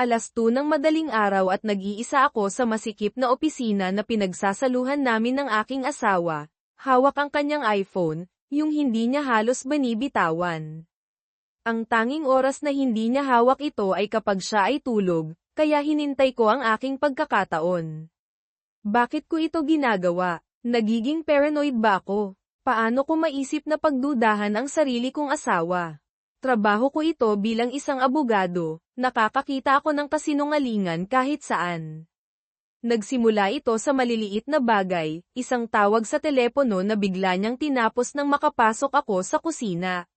2:00 ng madaling araw at nag-iisa ako sa masikip na opisina na pinagsasaluhan namin ng aking asawa. Hawak ang kanyang iPhone, yung hindi niya halos binibitawan. Ang tanging oras na hindi niya hawak ito ay kapag siya ay tulog, kaya hinintay ko ang aking pagkakataon. Bakit ko ito ginagawa? Nagiging paranoid ba ako? Paano ko maisip na pagdudahan ang sarili kong asawa? Trabaho ko ito bilang isang abogado, nakakakita ako ng kasinungalingan kahit saan. Nagsimula ito sa maliliit na bagay, isang tawag sa telepono na bigla niyang tinapos nang makapasok ako sa kusina.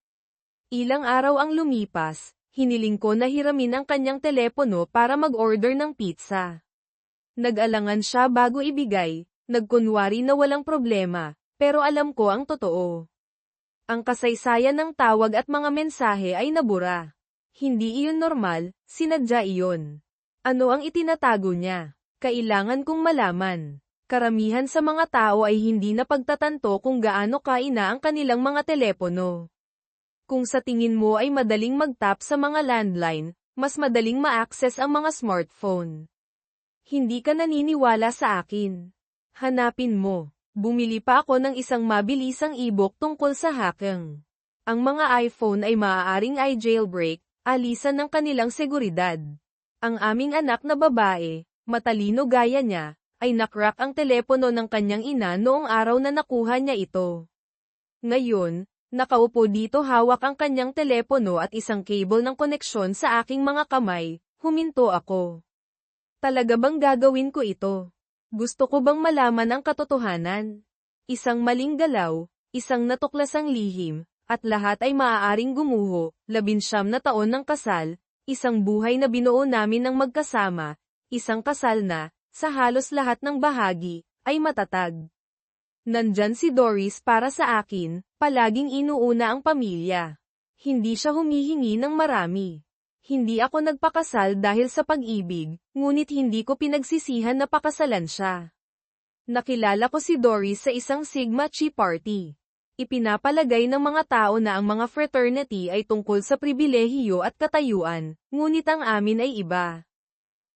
Ilang araw ang lumipas, hiniling ko na hiramin ang kanyang telepono para mag-order ng pizza. Nag-alangan siya bago ibigay, nagkunwari na walang problema, pero alam ko ang totoo. Ang kasaysayan ng tawag at mga mensahe ay nabura. Hindi iyon normal, sinadya iyon. Ano ang itinatago niya? Kailangan kong malaman. Karamihan sa mga tao ay hindi napagtatanto kung gaano kaina ang kanilang mga telepono. Kung sa tingin mo ay madaling mag-tap sa mga landline, mas madaling ma-access ang mga smartphone. Hindi ka naniniwala sa akin. Hanapin mo. Bumili pa ako ng isang mabilisang e-book tungkol sa hacking. Ang mga iPhone ay maaaring i-jailbreak, alisan ng kanilang seguridad. Ang aming anak na babae, matalino gaya niya, ay nakrak ang telepono ng kanyang ina noong araw na nakuha niya ito. Ngayon, nakaupo dito hawak ang kanyang telepono at isang cable ng koneksyon sa aking mga kamay, huminto ako. Talaga bang gagawin ko ito? Gusto ko bang malaman ang katotohanan? Isang maling galaw, isang natuklasang lihim, at lahat ay maaaring gumuho, 19 na taon ng kasal, isang buhay na binuo namin ng magkasama, isang kasal na, sa halos lahat ng bahagi, ay matatag. Nandyan si Doris para sa akin, palaging inuuna ang pamilya. Hindi siya humihingi ng marami. Hindi ako nagpakasal dahil sa pag-ibig, ngunit hindi ko pinagsisihan na pakasalan siya. Nakilala ko si Doris sa isang Sigma Chi party. Ipinapalagay ng mga tao na ang mga fraternity ay tungkol sa pribilehiyo at katayuan, ngunit ang amin ay iba.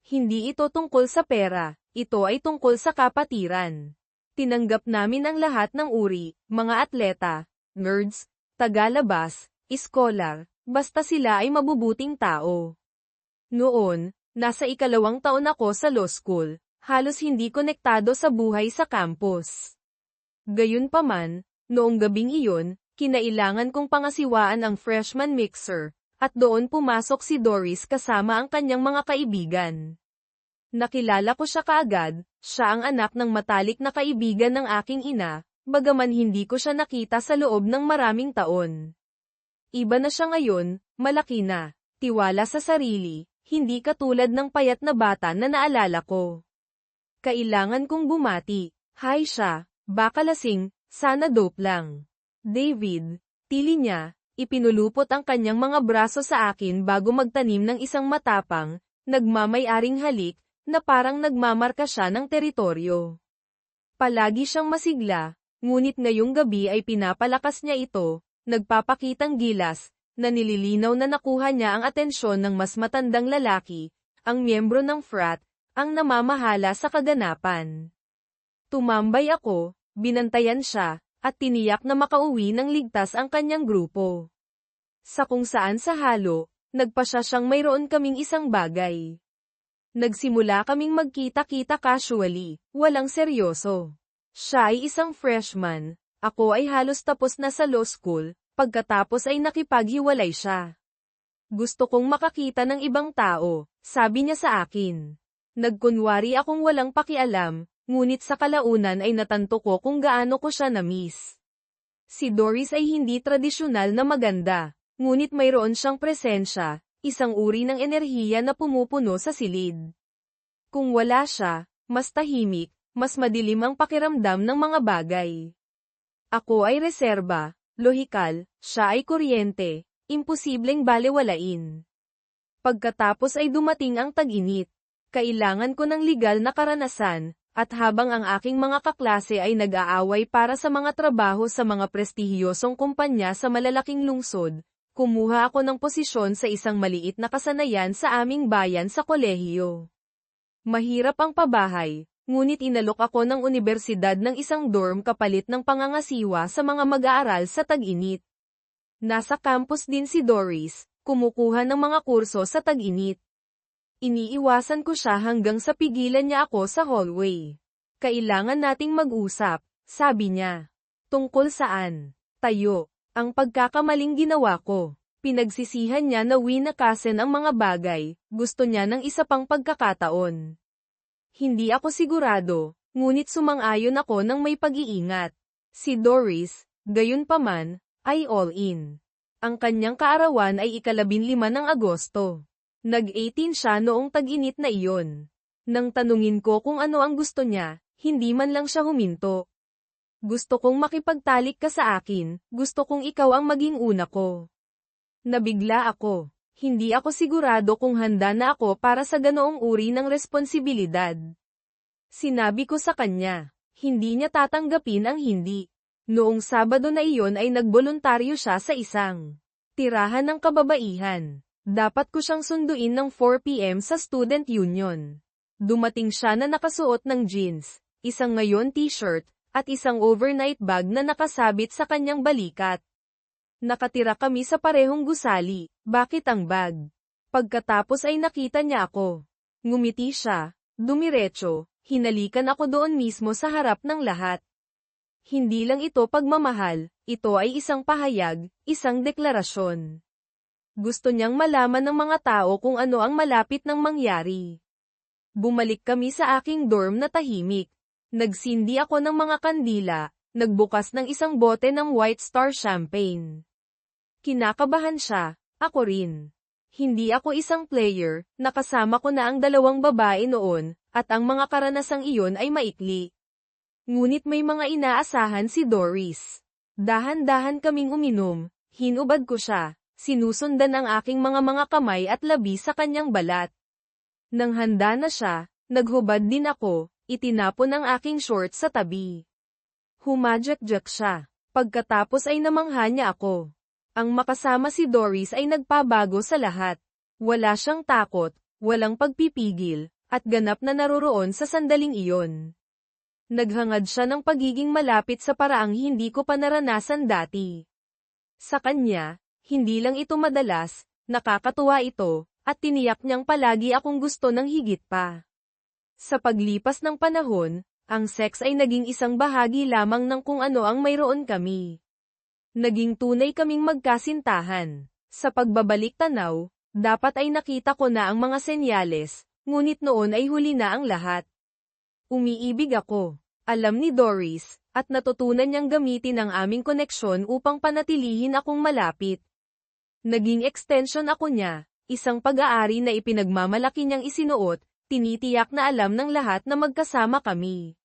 Hindi ito tungkol sa pera, ito ay tungkol sa kapatiran. Tinanggap namin ang lahat ng uri, mga atleta, nerds, tagalabas, iskolar, basta sila ay mabubuting tao. Noon, nasa 2nd taon ako sa law school, halos hindi konektado sa buhay sa campus. Gayunpaman, noong gabing iyon, kinailangan kong pangasiwaan ang freshman mixer, at doon pumasok si Doris kasama ang kanyang mga kaibigan. Nakilala ko siya kaagad, siya ang anak ng matalik na kaibigan ng aking ina, bagaman hindi ko siya nakita sa loob ng maraming taon. Iba na siya ngayon, malaki na, tiwala sa sarili, hindi katulad ng payat na bata na naalala ko. Kailangan kong bumati, hi siya, baka lasing, sana dope lang. David, tili niya, ipinulupot ang kanyang mga braso sa akin bago magtanim ng isang matapang, nagmamay-aring halik, na parang nagmamarka siya ng teritoryo. Palagi siyang masigla, ngunit ngayong gabi ay pinapalakas niya ito, nagpapakitang gilas, na nililinaw na nakuha niya ang atensyon ng mas matandang lalaki, ang miyembro ng frat, ang namamahala sa kaganapan. Tumambay ako, binantayan siya, at tiniyak na makauwi ng ligtas ang kanyang grupo. Sa kung saan sa halo, nagpasya siyang mayroon kaming isang bagay. Nagsimula kaming magkita-kita casually, walang seryoso. Siya ay isang freshman, ako ay halos tapos na sa law school, pagkatapos ay nakipaghiwalay siya. Gusto kong makakita ng ibang tao, sabi niya sa akin. Nagkunwari akong walang pakialam, ngunit sa kalaunan ay natanto ko kung gaano ko siya na-miss. Si Doris ay hindi tradisyonal na maganda, ngunit mayroon siyang presensya, isang uri ng enerhiya na pumupuno sa silid. Kung wala siya, mas tahimik, mas madilim ang pakiramdam ng mga bagay. Ako ay reserba, lohikal, siya ay kuryente, imposibleng balewalain. Pagkatapos ay dumating ang tag-init. Kailangan ko ng legal na karanasan, at habang ang aking mga kaklase ay nag-aaway para sa mga trabaho sa mga prestihiyosong kumpanya sa malalaking lungsod, Kumuha ako ng posisyon sa isang maliit na kasanayan sa aming bayan sa kolehiyo. Mahirap ang pabahay, ngunit inalok ako ng universidad ng isang dorm kapalit ng pangangasiwa sa mga mag-aaral sa tag-init. Nasa campus din si Doris, kumukuha ng mga kurso sa tag-init. Iniiwasan ko siya hanggang sa pigilan niya ako sa hallway. Kailangan nating mag-usap, sabi niya. Tungkol saan? Tayo. Ang pagkakamaling ginawa ko. Pinagsisihan niya na winakasin ang mga bagay, gusto niya ng isa pang pagkakataon. Hindi ako sigurado, ngunit sumang-ayon ako ng may pag-iingat. Si Doris, gayunpaman, ay all in. Ang kanyang kaarawan ay ika-15 ng Agosto. Nag-18 siya noong tag-init na iyon. Nang tanungin ko kung ano ang gusto niya, hindi man lang siya huminto. Gusto kong makipagtalik ka sa akin, gusto kong ikaw ang maging una ko. Nabigla ako. Hindi ako sigurado kung handa na ako para sa ganoong uri ng responsibilidad. Sinabi ko sa kanya, hindi niya tatanggapin ang hindi. Noong Sabado na iyon ay nagboluntaryo siya sa isang tirahan ng kababaihan. Dapat ko siyang sunduin ng 4 p.m. sa student union. Dumating siya na nakasuot ng jeans, isang ngayon t-shirt, at isang overnight bag na nakasabit sa kanyang balikat. Nakatira kami sa parehong gusali, bakit ang bag? Pagkatapos ay nakita niya ako. Ngumiti siya, dumiretso, hinalikan ako doon mismo sa harap ng lahat. Hindi lang ito pagmamahal, ito ay isang pahayag, isang deklarasyon. Gusto niyang malaman ng mga tao kung ano ang malapit nang mangyari. Bumalik kami sa aking dorm na tahimik. Nagsindi ako ng mga kandila, nagbukas ng isang bote ng White Star Champagne. Kinakabahan siya, ako rin. Hindi ako isang player, nakasama ko na ang 2 babae noon, at ang mga karanasang iyon ay maikli. Ngunit may mga inaasahan si Doris. Dahan-dahan kaming uminom, hinubad ko siya, sinusundan ang aking mga kamay at labi sa kanyang balat. Nang handa na siya, naghubad din ako. Itinapon ang aking shorts sa tabi. Humadyak-jak siya. Pagkatapos ay namangha niya ako. Ang makasama si Doris ay nagpabago sa lahat. Wala siyang takot, walang pagpipigil, at ganap na naroroon sa sandaling iyon. Naghangad siya ng pagiging malapit sa paraang hindi ko pa naranasan dati. Sa kanya, hindi lang ito madalas, nakakatuwa ito, at tiniyak niyang palagi akong gusto ng higit pa. Sa paglipas ng panahon, ang sex ay naging isang bahagi lamang ng kung ano ang mayroon kami. Naging tunay kaming magkasintahan. Sa pagbabalik tanaw, dapat ay nakita ko na ang mga senyales, ngunit noon ay huli na ang lahat. Umiibig ako, alam ni Doris, at natutunan niyang gamitin ang aming koneksyon upang panatilihin akong malapit. Naging extension ako niya, isang pag-aari na ipinagmamalaki niyang isinuot, tinitiyak na alam ng lahat na magkasama kami.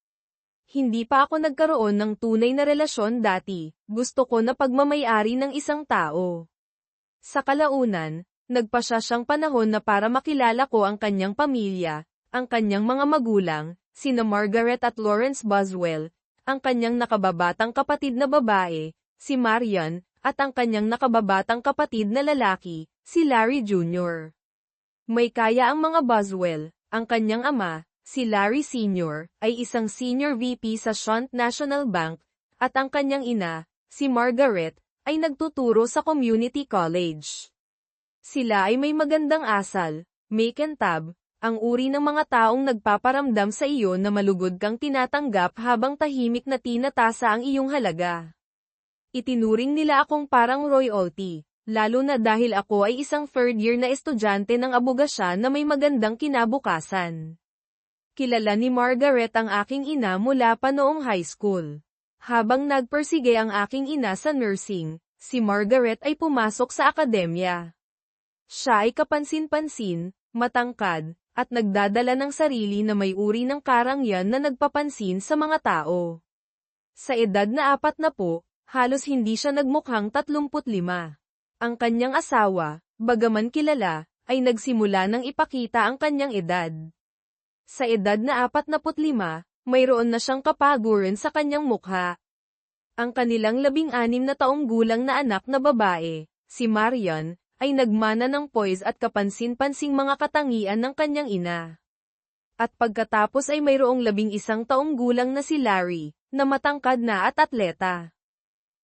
Hindi pa ako nagkaroon ng tunay na relasyon dati, gusto ko na pagmamay-ari ng isang tao. Sa kalaunan, nagpasya siyang panahon na para makilala ko ang kanyang pamilya, ang kanyang mga magulang, sina Margaret at Lawrence Boswell, ang kanyang nakababatang kapatid na babae, si Marian, at ang kanyang nakababatang kapatid na lalaki, si Larry Jr. May kaya ang mga Boswell. Ang kanyang ama, si Larry Sr., ay isang senior VP sa Shunt National Bank, at ang kanyang ina, si Margaret, ay nagtuturo sa community college. Sila ay may magandang asal, makintab, ang uri ng mga taong nagpaparamdam sa iyo na malugod kang tinatanggap habang tahimik na tinatasa ang iyong halaga. Itinuring nila akong parang royalty. Lalo na dahil ako ay isang third year na estudyante ng abogasya na may magandang kinabukasan. Kilala ni Margaret ang aking ina mula pa noong high school. Habang nagpersige ang aking ina sa nursing, si Margaret ay pumasok sa akademya. Siya ay kapansin-pansin, matangkad, at nagdadala ng sarili na may uri ng karangyan na nagpapansin sa mga tao. Sa edad na 40, halos hindi siya nagmukhang 35. Ang kanyang asawa, bagaman kilala, ay nagsimula nang ipakita ang kanyang edad. Sa edad na 45, mayroon na siyang kapaguran sa kanyang mukha. Ang kanilang 16 na taong gulang na anak na babae, si Marian, ay nagmana ng poise at kapansin-pansing mga katangian ng kanyang ina. At pagkatapos ay mayroong 11 taong gulang na si Larry, na matangkad na at atleta.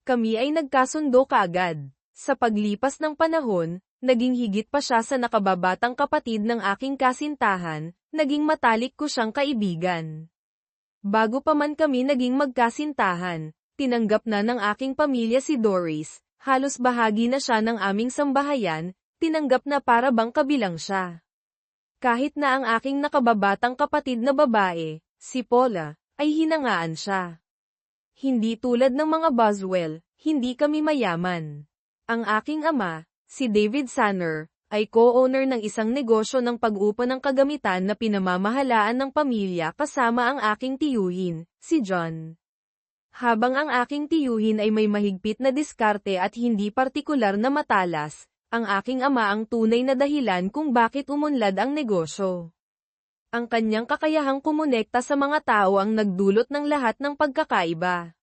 Kami ay nagkasundo kaagad. Sa paglipas ng panahon, naging higit pa siya sa nakababatang kapatid ng aking kasintahan, naging matalik ko siyang kaibigan. Bago pa man kami naging magkasintahan, tinanggap na ng aking pamilya si Doris, halos bahagi na siya ng aming sambahayan, tinanggap na para bang kabilang siya. Kahit na ang aking nakababatang kapatid na babae, si Paula, ay hinangaan siya. Hindi tulad ng mga Boswell, hindi kami mayaman. Ang aking ama, si David Sanner, ay co-owner ng isang negosyo ng pag-upa ng kagamitan na pinamamahalaan ng pamilya kasama ang aking tiyuhin, si John. Habang ang aking tiyuhin ay may mahigpit na diskarte at hindi partikular na matalas, ang aking ama ang tunay na dahilan kung bakit umunlad ang negosyo. Ang kanyang kakayahang kumonekta sa mga tao ang nagdulot ng lahat ng pagkakaiba.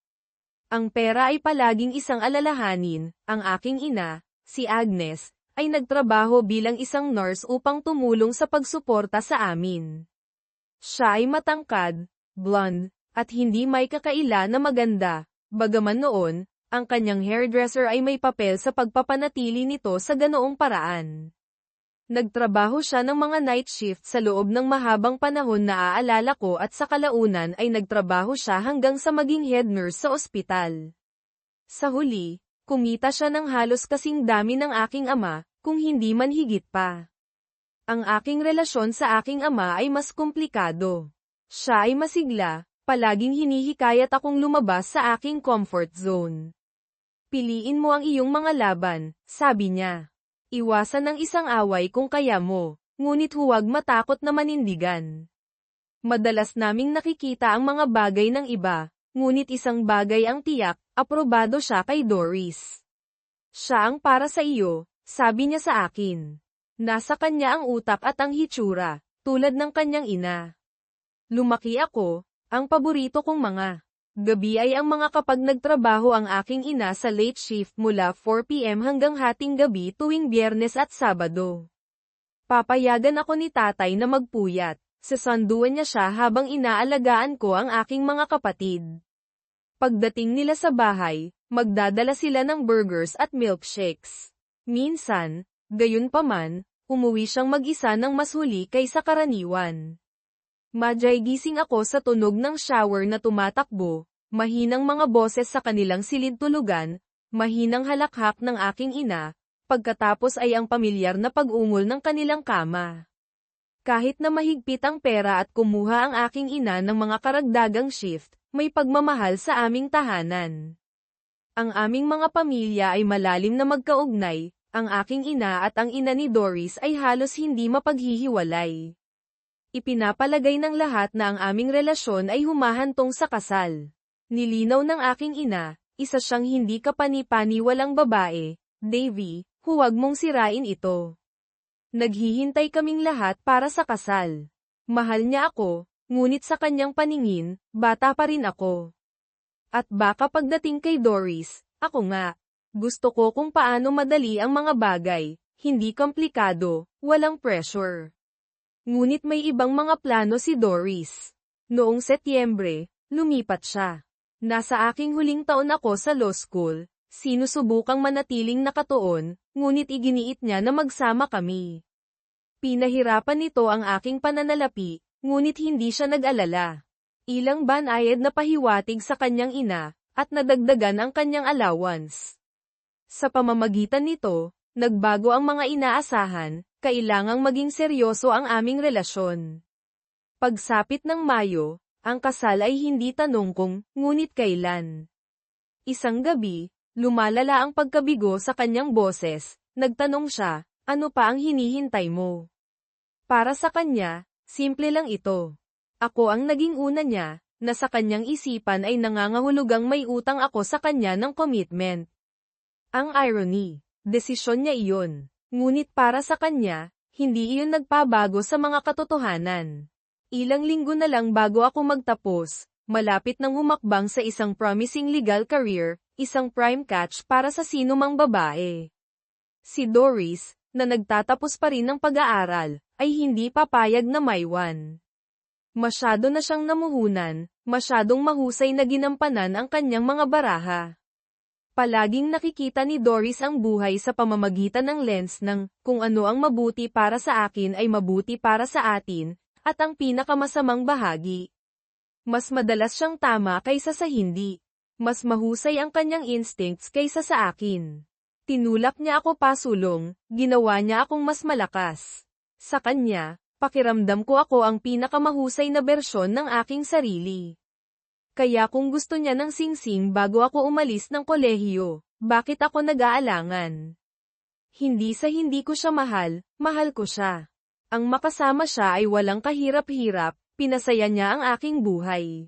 Ang pera ay palaging isang alalahanin, ang aking ina, si Agnes, ay nagtrabaho bilang isang nurse upang tumulong sa pagsuporta sa amin. Siya ay matangkad, blonde, at hindi may kakaila na maganda, bagaman noon, ang kanyang hairdresser ay may papel sa pagpapanatili nito sa ganoong paraan. Nagtrabaho siya ng mga night shift sa loob ng mahabang panahon na aalala ko at sa kalaunan ay nagtrabaho siya hanggang sa maging head nurse sa ospital. Sa huli, kumita siya ng halos kasing dami ng aking ama, kung hindi man higit pa. Ang aking relasyon sa aking ama ay mas komplikado. Siya ay masigla, palaging hinihikayat akong lumabas sa aking comfort zone. Piliin mo ang iyong mga laban, sabi niya. Iwasan ng isang away kung kaya mo, ngunit huwag matakot na manindigan. Madalas naming nakikita ang mga bagay ng iba, ngunit isang bagay ang tiyak, aprobado siya kay Doris. Siya ang para sa iyo, sabi niya sa akin. Nasa kanya ang utak at ang hitsura, tulad ng kanyang ina. Lumaki ako, ang paborito kong mga gabi ay ang mga kapag nagtrabaho ang aking ina sa late shift mula 4 p.m. hanggang hating gabi tuwing Biyernes at Sabado. Papayagan ako ni tatay na magpuyat, sasanduan niya siya habang inaalagaan ko ang aking mga kapatid. Pagdating nila sa bahay, magdadala sila ng burgers at milkshakes. Minsan, gayunpaman, umuwi siyang mag-isa ng mas huli kaysa karaniwan. Madyay gising ako sa tunog ng shower na tumatakbo, mahinang mga boses sa kanilang silid-tulugan, mahinang halakhak ng aking ina, pagkatapos ay ang pamilyar na pag-ungol ng kanilang kama. Kahit na mahigpit ang pera at kumuha ang aking ina ng mga karagdagang shift, may pagmamahal sa aming tahanan. Ang aming mga pamilya ay malalim na magkaugnay, ang aking ina at ang ina ni Doris ay halos hindi mapaghihiwalay. Ipinapalagay ng lahat na ang aming relasyon ay humahantong sa kasal. Nilinaw ng aking ina, isa siyang hindi kapani-paniwalang babae, Davy, huwag mong sirain ito. Naghihintay kaming lahat para sa kasal. Mahal niya ako, ngunit sa kanyang paningin, bata pa rin ako. At baka pagdating kay Doris, ako nga. Gusto ko kung paano madali ang mga bagay, hindi komplikado, walang pressure. Ngunit may ibang mga plano si Doris. Noong Setyembre, lumipat siya. Nasa aking huling taon ako sa law school, sinusubukang manatiling nakatuon, ngunit iginiit niya na magsama kami. Pinahirapan nito ang aking pananalapi, ngunit hindi siya nag-alala. Ilang banayad na pahiwatig sa kanyang ina, at nadagdagan ang kanyang allowance. Sa pamamagitan nito, nagbago ang mga inaasahan, kailangang maging seryoso ang aming relasyon. Pagsapit ng Mayo, ang kasal ay hindi tanong kung, ngunit kailan. Isang gabi, lumalala ang pagkabigo sa kanyang boses, nagtanong siya, ano pa ang hinihintay mo? Para sa kanya, simple lang ito. Ako ang naging una niya, na sa kanyang isipan ay nangangahulugang may utang ako sa kanya ng commitment. Ang irony, desisyon niya iyon. Ngunit para sa kanya, hindi iyon nagpabago sa mga katotohanan. Ilang linggo na lang bago ako magtapos, malapit nang humakbang sa isang promising legal career, isang prime catch para sa sinumang babae. Si Doris, na nagtatapos pa rin ng pag-aaral, ay hindi papayag na maiwan. Masyado na siyang namuhunan, masyadong mahusay na ginampanan ang kanyang mga baraha. Palaging nakikita ni Doris ang buhay sa pamamagitan ng lens ng, kung ano ang mabuti para sa akin ay mabuti para sa atin, at ang pinakamasamang bahagi. Mas madalas siyang tama kaysa sa hindi. Mas mahusay ang kanyang instincts kaysa sa akin. Tinulak niya ako pasulong, ginawa niya akong mas malakas. Sa kanya, pakiramdam ko ako ang pinakamahusay na bersyon ng aking sarili. Kaya kung gusto niya ng singsing bago ako umalis ng kolehiyo, bakit ako nag-aalangan? Hindi sa hindi ko siya mahal, mahal ko siya. Ang makasama siya ay walang kahirap-hirap, pinasaya niya ang aking buhay.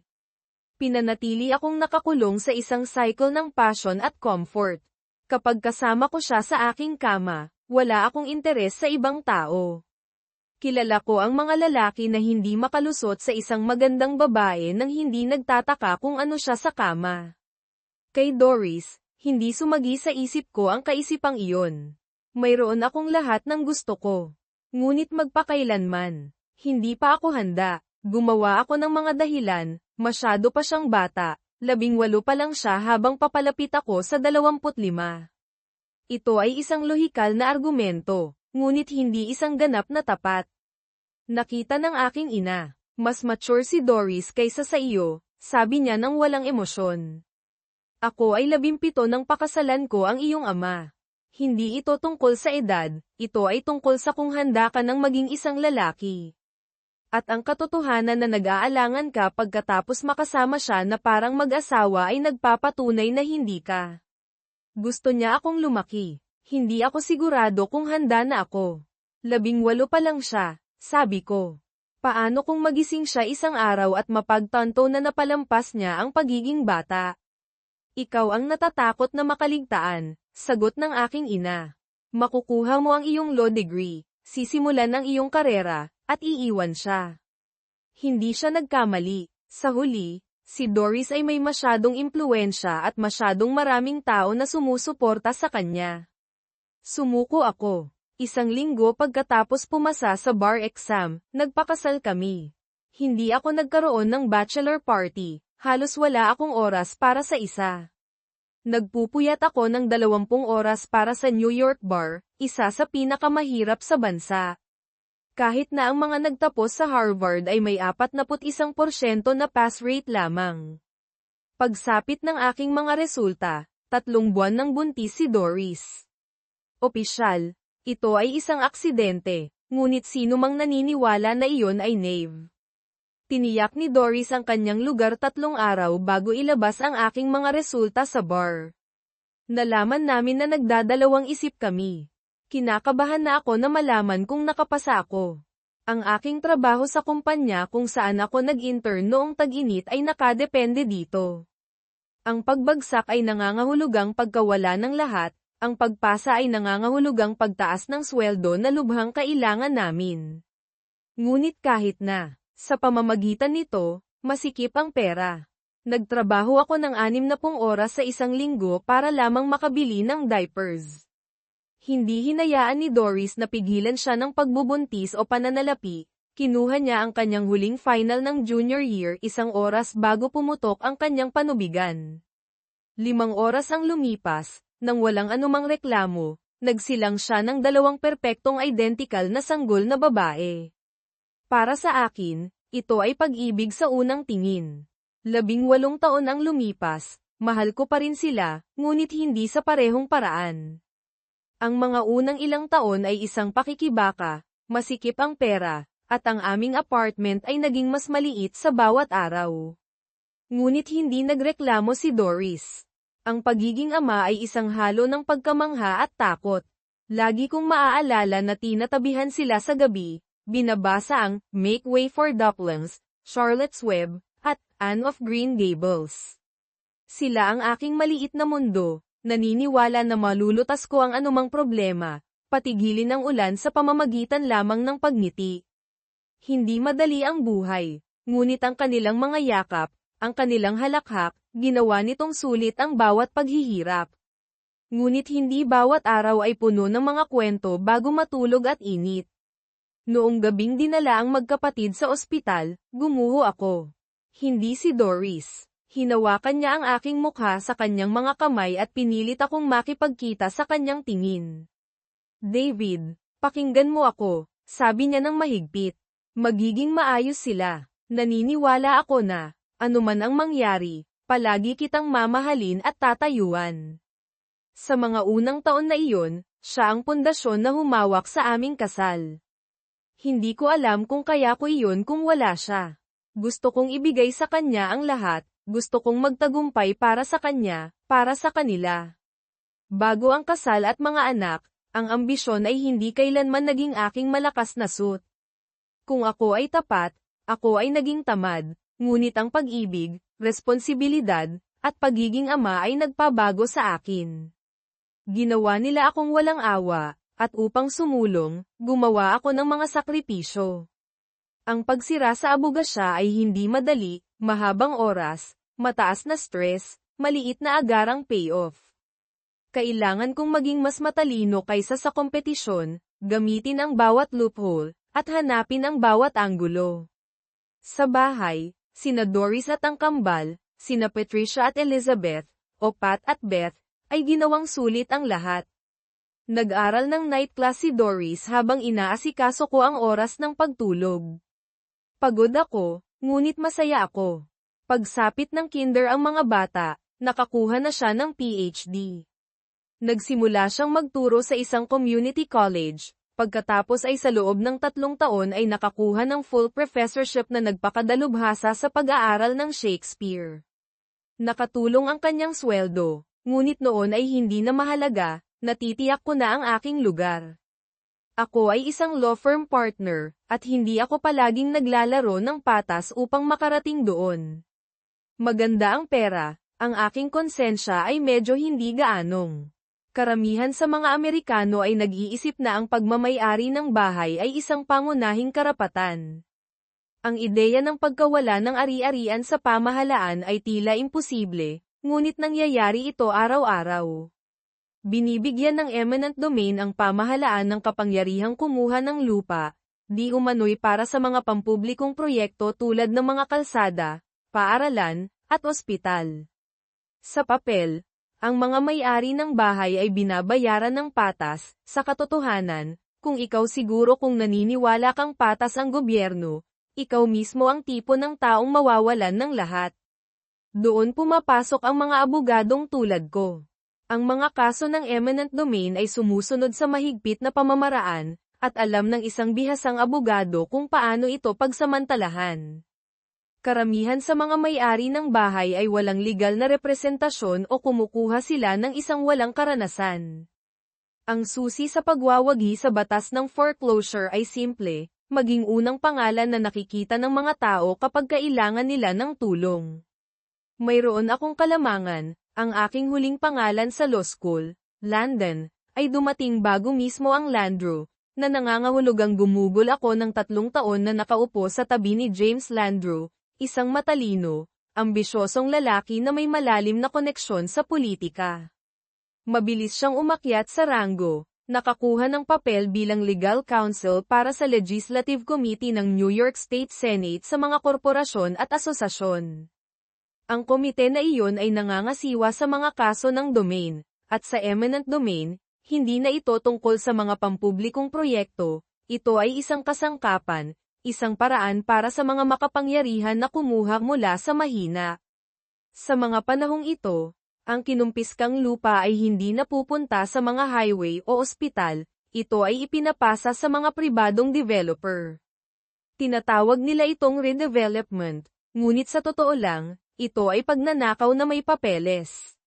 Pinanatili akong nakakulong sa isang cycle ng passion at comfort. Kapag kasama ko siya sa aking kama, wala akong interes sa ibang tao. Kilala ko ang mga lalaki na hindi makalusot sa isang magandang babae nang hindi nagtataka kung ano siya sa kama. Kay Doris, hindi sumagi sa isip ko ang kaisipang iyon. Mayroon akong lahat ng gusto ko. Ngunit magpakailanman, hindi pa ako handa. Gumawa ako ng mga dahilan, masyado pa siyang bata. 18 pa lang siya habang papalapit ako sa 25. Ito ay isang lohikal na argumento, ngunit hindi isang ganap na tapat. Nakita ng aking ina, mas mature si Doris kaysa sa iyo, sabi niya nang walang emosyon. Ako ay 17 nang pakasalan ko ang iyong ama. Hindi ito tungkol sa edad, ito ay tungkol sa kung handa ka ng maging isang lalaki. At ang katotohanan na nag-aalangan ka pagkatapos makasama siya na parang mag-asawa ay nagpapatunay na hindi ka. Gusto niya akong lumaki. Hindi ako sigurado kung handa na ako. 18 pa lang siya, sabi ko. Paano kung magising siya isang araw at mapagtanto na napalampas niya ang pagiging bata? Ikaw ang natatakot na makaligtaan, sagot ng aking ina. Makukuha mo ang iyong law degree, sisimulan ang iyong karera, at iiwan siya. Hindi siya nagkamali. Sa huli, si Doris ay may masyadong impluwensya at masyadong maraming tao na sumusuporta sa kanya. Sumuko ako. 1 linggo pagkatapos pumasa sa bar exam, nagpakasal kami. Hindi ako nagkaroon ng bachelor party, halos wala akong oras para sa isa. Nagpupuyat ako ng 20 oras para sa New York bar, isa sa pinakamahirap sa bansa. Kahit na ang mga nagtapos sa Harvard ay may 41% na pass rate lamang. Pagsapit ng aking mga resulta, 3 buwan ng buntis si Doris. Opisyal, ito ay isang aksidente, ngunit sino mang naniniwala na iyon ay naive. Tiniyak ni Doris ang kanyang lugar 3 araw bago ilabas ang aking mga resulta sa bar. Nalaman namin na nagdadalawang isip kami. Kinakabahan na ako na malaman kung nakapasa ako. Ang aking trabaho sa kumpanya kung saan ako nag-intern noong tag-init ay nakadepende dito. Ang pagbagsak ay nangangahulugang pagkawala ng lahat, ang pagpasa ay nangangahulugang pagtaas ng sweldo na lubhang kailangan namin. Ngunit kahit na, sa pamamagitan nito, masikip ang pera. Nagtrabaho ako ng 60 oras sa 1 linggo para lamang makabili ng diapers. Hindi hinayaan ni Doris na pigilan siya ng pagbubuntis o pananalapi, kinuha niya ang kanyang huling final ng junior year 1 oras bago pumutok ang kanyang panubigan. 5 oras ang lumipas, nang walang anumang reklamo, nagsilang siya ng 2 perpektong identical na sanggol na babae. Para sa akin, ito ay pag-ibig sa unang tingin. 18 taon ang lumipas, mahal ko pa rin sila, ngunit hindi sa parehong paraan. Ang mga unang ilang taon ay isang pakikibaka, masikip ang pera, at ang aming apartment ay naging mas maliit sa bawat araw. Ngunit hindi nagreklamo si Doris. Ang pagiging ama ay isang halo ng pagkamangha at takot. Lagi kong maaalala na tinatabihan sila sa gabi, binabasa ang Make Way for Ducklings, Charlotte's Web, at Anne of Green Gables. Sila ang aking maliit na mundo. Naniniwala na malulutas ko ang anumang problema, patigilin ang ulan sa pamamagitan lamang ng pagngiti. Hindi madali ang buhay, ngunit ang kanilang mga yakap, ang kanilang halakhak, ginawa nitong sulit ang bawat paghihirap. Ngunit hindi bawat araw ay puno ng mga kwento bago matulog at init. Noong gabing dinala ang magkapatid sa ospital, gumuho ako. Hindi si Doris. Hinawakan niya ang aking mukha sa kanyang mga kamay at pinilit akong makipagkita sa kanyang tingin. David, pakinggan mo ako, sabi niya ng mahigpit. Magiging maayos sila. Naniniwala ako na, anuman ang mangyari, palagi kitang mamahalin at tatayuan. Sa mga unang taon na iyon, siya ang pundasyon na humawak sa aming kasal. Hindi ko alam kung kaya ko iyon kung wala siya. Gusto kong ibigay sa kanya ang lahat, gusto kong magtagumpay para sa kanya, para sa kanila. Bago ang kasal at mga anak, ang ambisyon ay hindi kailanman naging aking malakas na suit. Kung ako ay tapat, ako ay naging tamad, ngunit ang pag-ibig, responsibilidad, at pagiging ama ay nagpabago sa akin. Ginawa nila akong walang awa, at upang sumulong, gumawa ako ng mga sakripisyo. Ang pagsira sa abogasya ay hindi madali, mahabang oras, mataas na stress, maliit na agarang payoff. Kailangan kong maging mas matalino kaysa sa kompetisyon, gamitin ang bawat loophole, at hanapin ang bawat anggulo. Sa bahay, sina Doris at ang kambal, sina Patricia at Elizabeth, o Pat at Beth, ay ginawang sulit ang lahat. Nag-aral ng night class si Doris habang inaasikaso ko ang oras ng pagtulog. Pagod ako, ngunit masaya ako. Pagsapit ng kinder ang mga bata, nakakuha na siya ng PhD. Nagsimula siyang magturo sa isang community college. Pagkatapos ay sa loob ng 3 taon ay nakakuha ng full professorship na nagpakadalubhasa sa pag-aaral ng Shakespeare. Nakatulong ang kanyang sweldo, ngunit noon ay hindi na mahalaga, natitiyak ko na ang aking lugar. Ako ay isang law firm partner, at hindi ako palaging naglalaro ng patas upang makarating doon. Maganda ang pera, ang aking konsensya ay medyo hindi gaanong. Karamihan sa mga Amerikano ay nag-iisip na ang pagmamay-ari ng bahay ay isang pangunahing karapatan. Ang ideya ng pagkawala ng ari-arian sa pamahalaan ay tila imposible, ngunit nangyayari ito araw-araw. Binibigyan ng eminent domain ang pamahalaan ng kapangyarihang kumuha ng lupa, di umano'y para sa mga pampublikong proyekto tulad ng mga kalsada, paaralan, at ospital. Sa papel, ang mga may-ari ng bahay ay binabayaran ng patas. Sa katotohanan, kung ikaw siguro kung naniniwala kang patas ang gobyerno, ikaw mismo ang tipo ng taong mawawalan ng lahat. Doon pumapasok ang mga abogadong tulad ko. Ang mga kaso ng eminent domain ay sumusunod sa mahigpit na pamamaraan, at alam ng isang bihasang abogado kung paano ito pagsamantalahan. Karamihan sa mga may-ari ng bahay ay walang legal na representasyon o kumukuha sila ng isang walang karanasan. Ang susi sa pagwawagi sa batas ng foreclosure ay simple, maging unang pangalan na nakikita ng mga tao kapag kailangan nila ng tulong. Mayroon akong kalamangan, ang aking huling pangalan sa law school, Landon, ay dumating bago mismo ang Landrew, na nangangahulugang gumugol ako ng 3 taon na nakaupo sa tabi ni James Landrew, isang matalino, ambisyosong lalaki na may malalim na koneksyon sa politika. Mabilis siyang umakyat sa ranggo, nakakuha ng papel bilang legal counsel para sa Legislative Committee ng New York State Senate sa mga korporasyon at asosasyon. Ang komite na iyon ay nangangasiwa sa mga kaso ng domain, at sa eminent domain, hindi na ito tungkol sa mga pampublikong proyekto, ito ay isang kasangkapan, isang paraan para sa mga makapangyarihan na kumuha mula sa mahina. Sa mga panahong ito, ang kinumpiskang lupa ay hindi napupunta sa mga highway o ospital, ito ay ipinapasa sa mga pribadong developer. Tinatawag nila itong redevelopment, ngunit sa totoo lang, ito ay pagnanakaw na may papeles.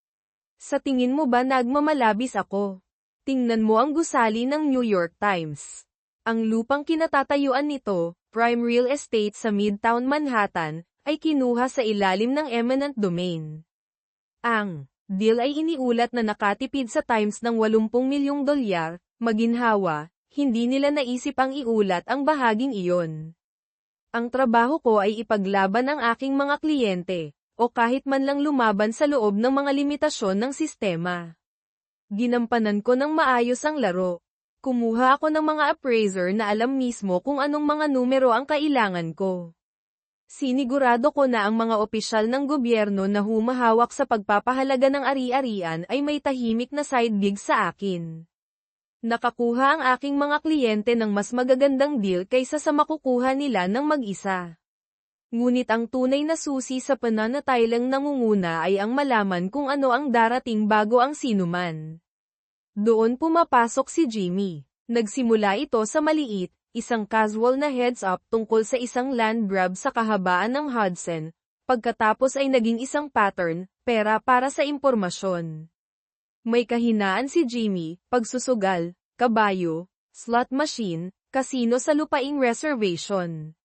Sa tingin mo ba nagmamalabis ako? Tingnan mo ang gusali ng New York Times. Ang lupang kinatatayuan nito, prime real estate sa Midtown Manhattan, ay kinuha sa ilalim ng eminent domain. Ang deal ay iniulat na nakatipid sa Times ng $80 milyong, maginhawa, hindi nila naisip ang iulat ang bahaging iyon. Ang trabaho ko ay ipaglaban ang aking mga kliyente, o kahit man lang lumaban sa loob ng mga limitasyon ng sistema. Ginampanan ko ng maayos ang laro. Kumuha ako ng mga appraiser na alam mismo kung anong mga numero ang kailangan ko. Sinigurado ko na ang mga opisyal ng gobyerno na humahawak sa pagpapahalaga ng ari-arian ay may tahimik na side gig sa akin. Nakakuha ang aking mga kliyente ng mas magagandang deal kaysa sa makukuha nila ng mag-isa. Ngunit ang tunay na susi sa pananatiling nangunguna ay ang malaman kung ano ang darating bago ang sinuman. Doon pumapasok si Jimmy. Nagsimula ito sa maliit, isang casual na heads up tungkol sa isang land grab sa kahabaan ng Hudson, pagkatapos ay naging isang pattern, pera para sa impormasyon. May kahinaan si Jimmy, pagsusugal, kabayo, slot machine, kasino sa lupaing reservation.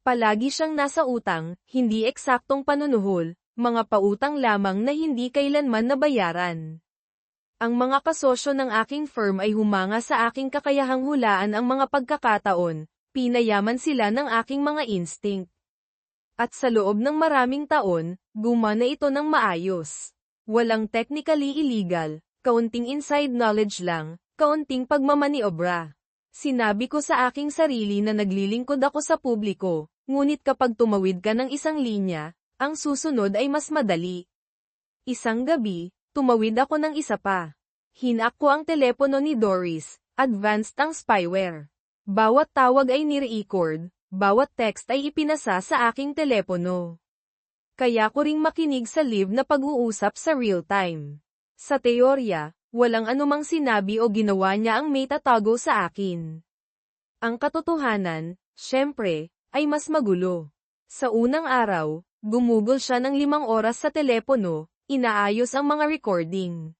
Palagi siyang nasa utang, hindi eksaktong panunuhol, mga pautang lamang na hindi kailanman nabayaran. Ang mga kasosyo ng aking firm ay humanga sa aking kakayahang hulaan ang mga pagkakataon, pinayaman sila ng aking mga instinct. At sa loob ng maraming taon, gumana ito ng maayos. Walang technically illegal, kaunting inside knowledge lang, kaunting pagmamaniobra. Sinabi ko sa aking sarili na naglilingkod ako sa publiko, ngunit kapag tumawid ka ng isang linya, ang susunod ay mas madali. Isang gabi, tumawid ako ng isa pa. Hinak ko ang telepono ni Doris, advanced ang spyware. Bawat tawag ay ni-record, bawat text ay ipinasa sa aking telepono. Kaya ko ring makinig sa live na pag-uusap sa real time. Sa teorya, walang anumang sinabi o ginawa niya ang may tatago sa akin. Ang katotohanan, syempre, ay mas magulo. Sa unang araw, gumugol siya ng 5 oras sa telepono, inaayos ang mga recording.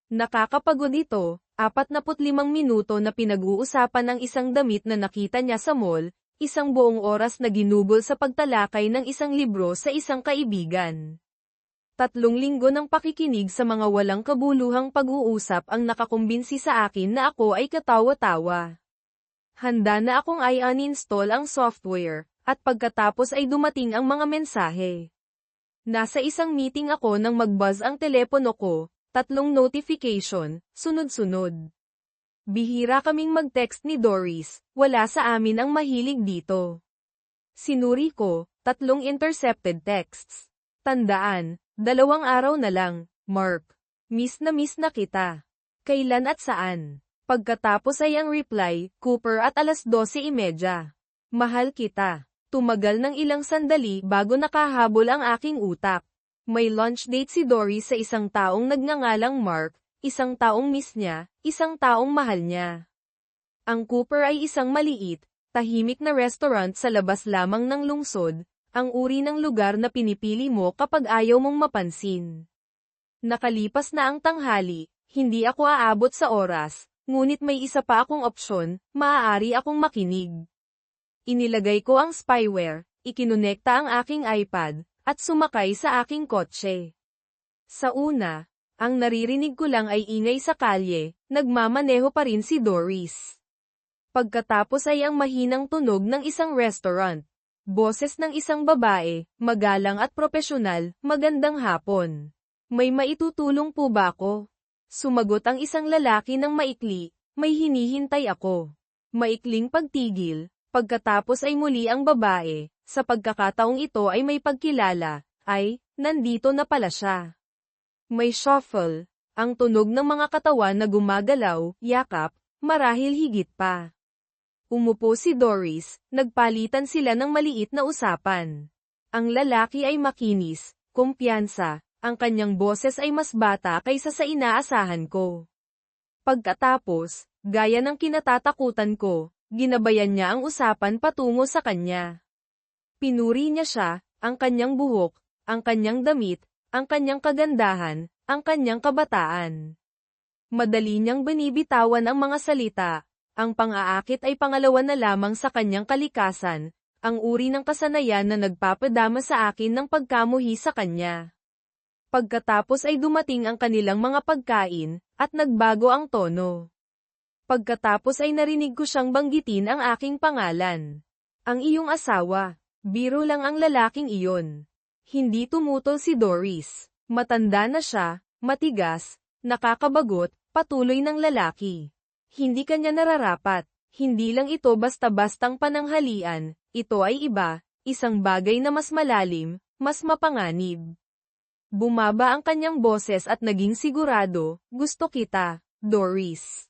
Nakakapagod ito, 45 minuto na pinag-uusapan ng isang damit na nakita niya sa mall, isang buong oras na ginugol sa pagtalakay ng isang libro sa isang kaibigan. 3 linggo ng pakikinig sa mga walang kabuluhang pag-uusap ang nakakumbinsi sa akin na ako ay katawa-tawa. Handa na akong i-uninstall ang software, at pagkatapos ay dumating ang mga mensahe. Nasa isang meeting ako nang mag-buzz ang telepono ko, 3 notification, sunod-sunod. Bihira kaming mag-text ni Doris, wala sa amin ang mahilig dito. Sinuri ko, 3 intercepted texts. Tandaan, 2 araw na lang, Mark. Miss na kita. Kailan at saan? Pagkatapos ay ang reply, Cooper at 12:30. Mahal kita. Tumagal ng ilang sandali bago nakahabol ang aking utak. May lunch date si Doris sa isang taong nagngangalang Mark, isang taong miss niya, isang taong mahal niya. Ang Cooper ay isang maliit, tahimik na restaurant sa labas lamang ng lungsod, ang uri ng lugar na pinipili mo kapag ayaw mong mapansin. Nakalipas na ang tanghali, hindi ako aabot sa oras, ngunit may isa pa akong opsyon, maaari akong makinig. Inilagay ko ang spyware, ikinonekta ang aking iPad, at sumakay sa aking kotse. Sa una, ang naririnig ko lang ay ingay sa kalye, nagmamaneho pa rin si Doris. Pagkatapos ay ang mahinang tunog ng isang restaurant. Boses ng isang babae, magalang at propesyonal, magandang hapon. May maitutulong po ba ako? Sumagot ang isang lalaki ng maikli, may hinihintay ako. Maikling pagtigil, pagkatapos ay muli ang babae. Sa pagkakataong ito ay may pagkilala, ay, nandito na pala siya. May shuffle, ang tunog ng mga katawan na gumagalaw, yakap, marahil higit pa. Umupo si Doris, nagpalitan sila ng maliit na usapan. Ang lalaki ay makinis, kumpiyansa, ang kanyang boses ay mas bata kaysa sa inaasahan ko. Pagkatapos, gaya ng kinatatakutan ko, ginabayan niya ang usapan patungo sa kanya. Pinuri niya siya, ang kanyang buhok, ang kanyang damit, ang kanyang kagandahan, ang kanyang kabataan. Madali niyang binibitawan ang mga salita, ang pang-aakit ay pangalawa na lamang sa kanyang kalikasan, ang uri ng kasanayan na nagpapadama sa akin ng pagkamuhi sa kanya. Pagkatapos ay dumating ang kanilang mga pagkain, at nagbago ang tono. Pagkatapos ay narinig ko siyang banggitin ang aking pangalan. Ang iyong asawa. Biro lang ang lalaking iyon. Hindi tumutol si Doris. Matanda na siya, matigas, Nakakabagot, patuloy ng lalaki. Hindi kanya nararapat. Hindi lang ito basta-bastang pananghalian, ito ay iba, isang bagay na mas malalim, mas mapanganib. Bumaba ang kanyang boses at naging sigurado, gusto kita, Doris.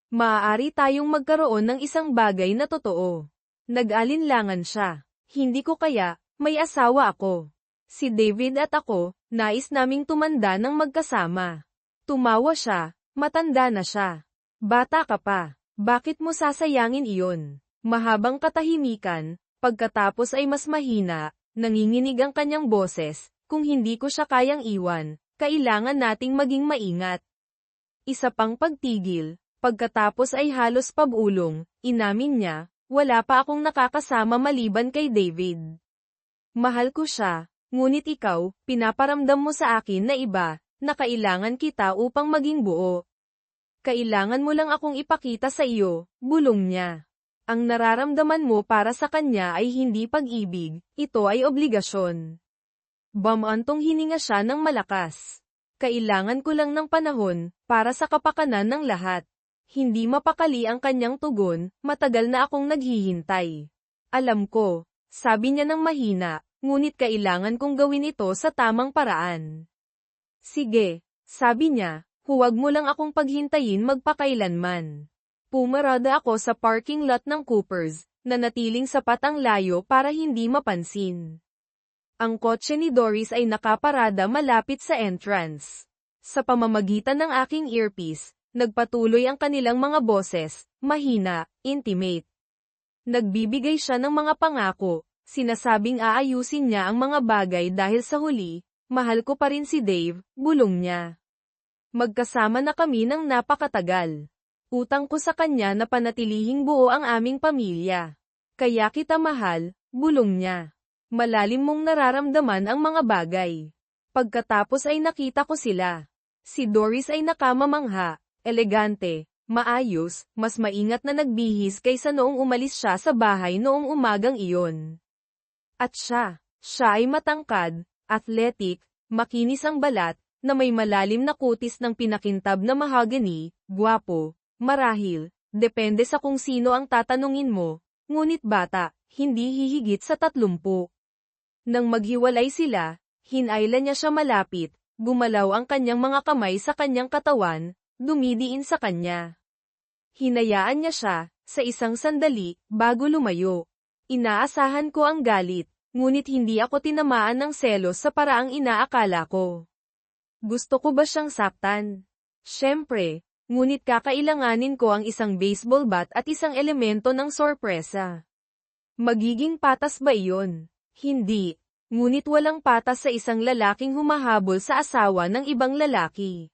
Maaari tayong magkaroon ng isang bagay na totoo. Nag-alinlangan siya. Hindi ko kaya, may asawa ako. Si David at ako, nais naming tumanda ng magkasama. Tumawa siya, matanda na siya. Bata ka pa. Bakit mo sasayangin iyon? Mahabang katahimikan, pagkatapos ay mas mahina, nanginginig ang kanyang boses, kung hindi ko siya kayang iwan, kailangan nating maging maingat. Isa pang pagtigil, pagkatapos ay halos pabulong, inamin niya, wala pa akong nakakasama maliban kay David. Mahal ko siya, ngunit ikaw, pinaparamdam mo sa akin na iba, na kailangan kita upang maging buo. Kailangan mo lang akong ipakita sa iyo, bulong niya. Ang nararamdaman mo para sa kanya ay hindi pag-ibig, ito ay obligasyon. Bumantong hininga siya ng malakas. Kailangan ko lang ng panahon, para sa kapakanan ng lahat. Hindi mapakali ang kanyang tugon, matagal na akong naghihintay. Alam ko, sabi niya ng mahina, ngunit kailangan kong gawin ito sa tamang paraan. Sige, sabi niya. Huwag mo lang akong paghintayin magpakailanman. Pumarada ako sa parking lot ng Coopers, na natiling sapat ang layo para hindi mapansin. Ang kotse ni Doris ay nakaparada malapit sa entrance. Sa pamamagitan ng aking earpiece, nagpatuloy ang kanilang mga boses, mahina, intimate. Nagbibigay siya ng mga pangako, sinasabing aayusin niya ang mga bagay dahil sa huli, mahal ko pa rin si Dave, bulong niya. Magkasama na kami ng napakatagal. Utang ko sa kanya na panatilihing buo ang aming pamilya. Kaya kita mahal, bulong niya. Malalim mong nararamdaman ang mga bagay. Pagkatapos ay nakita ko sila. Si Doris ay nakamamangha, elegante, maayos, mas maingat na nagbihis kaysa noong umalis siya sa bahay noong umagang iyon. At siya ay matangkad, athletic, makinis ang balat, na may malalim na kutis ng pinakintab na mahogany, gwapo, marahil, depende sa kung sino ang tatanungin mo, ngunit bata, hindi hihigit sa 30. Nang maghiwalay sila, hinayla niya siya malapit, gumalaw ang kanyang mga kamay sa kanyang katawan, dumidiin sa kanya. Hinayaan niya siya, sa isang sandali, bago lumayo. Inaasahan ko ang galit, ngunit hindi ako tinamaan ng selos sa paraang inaakala ko. Gusto ko ba siyang saktan? Siyempre, ngunit kakailanganin ko ang isang baseball bat at isang elemento ng sorpresa. Magiging patas ba iyon? Hindi. Ngunit walang patas sa isang lalaking humahabol sa asawa ng ibang lalaki.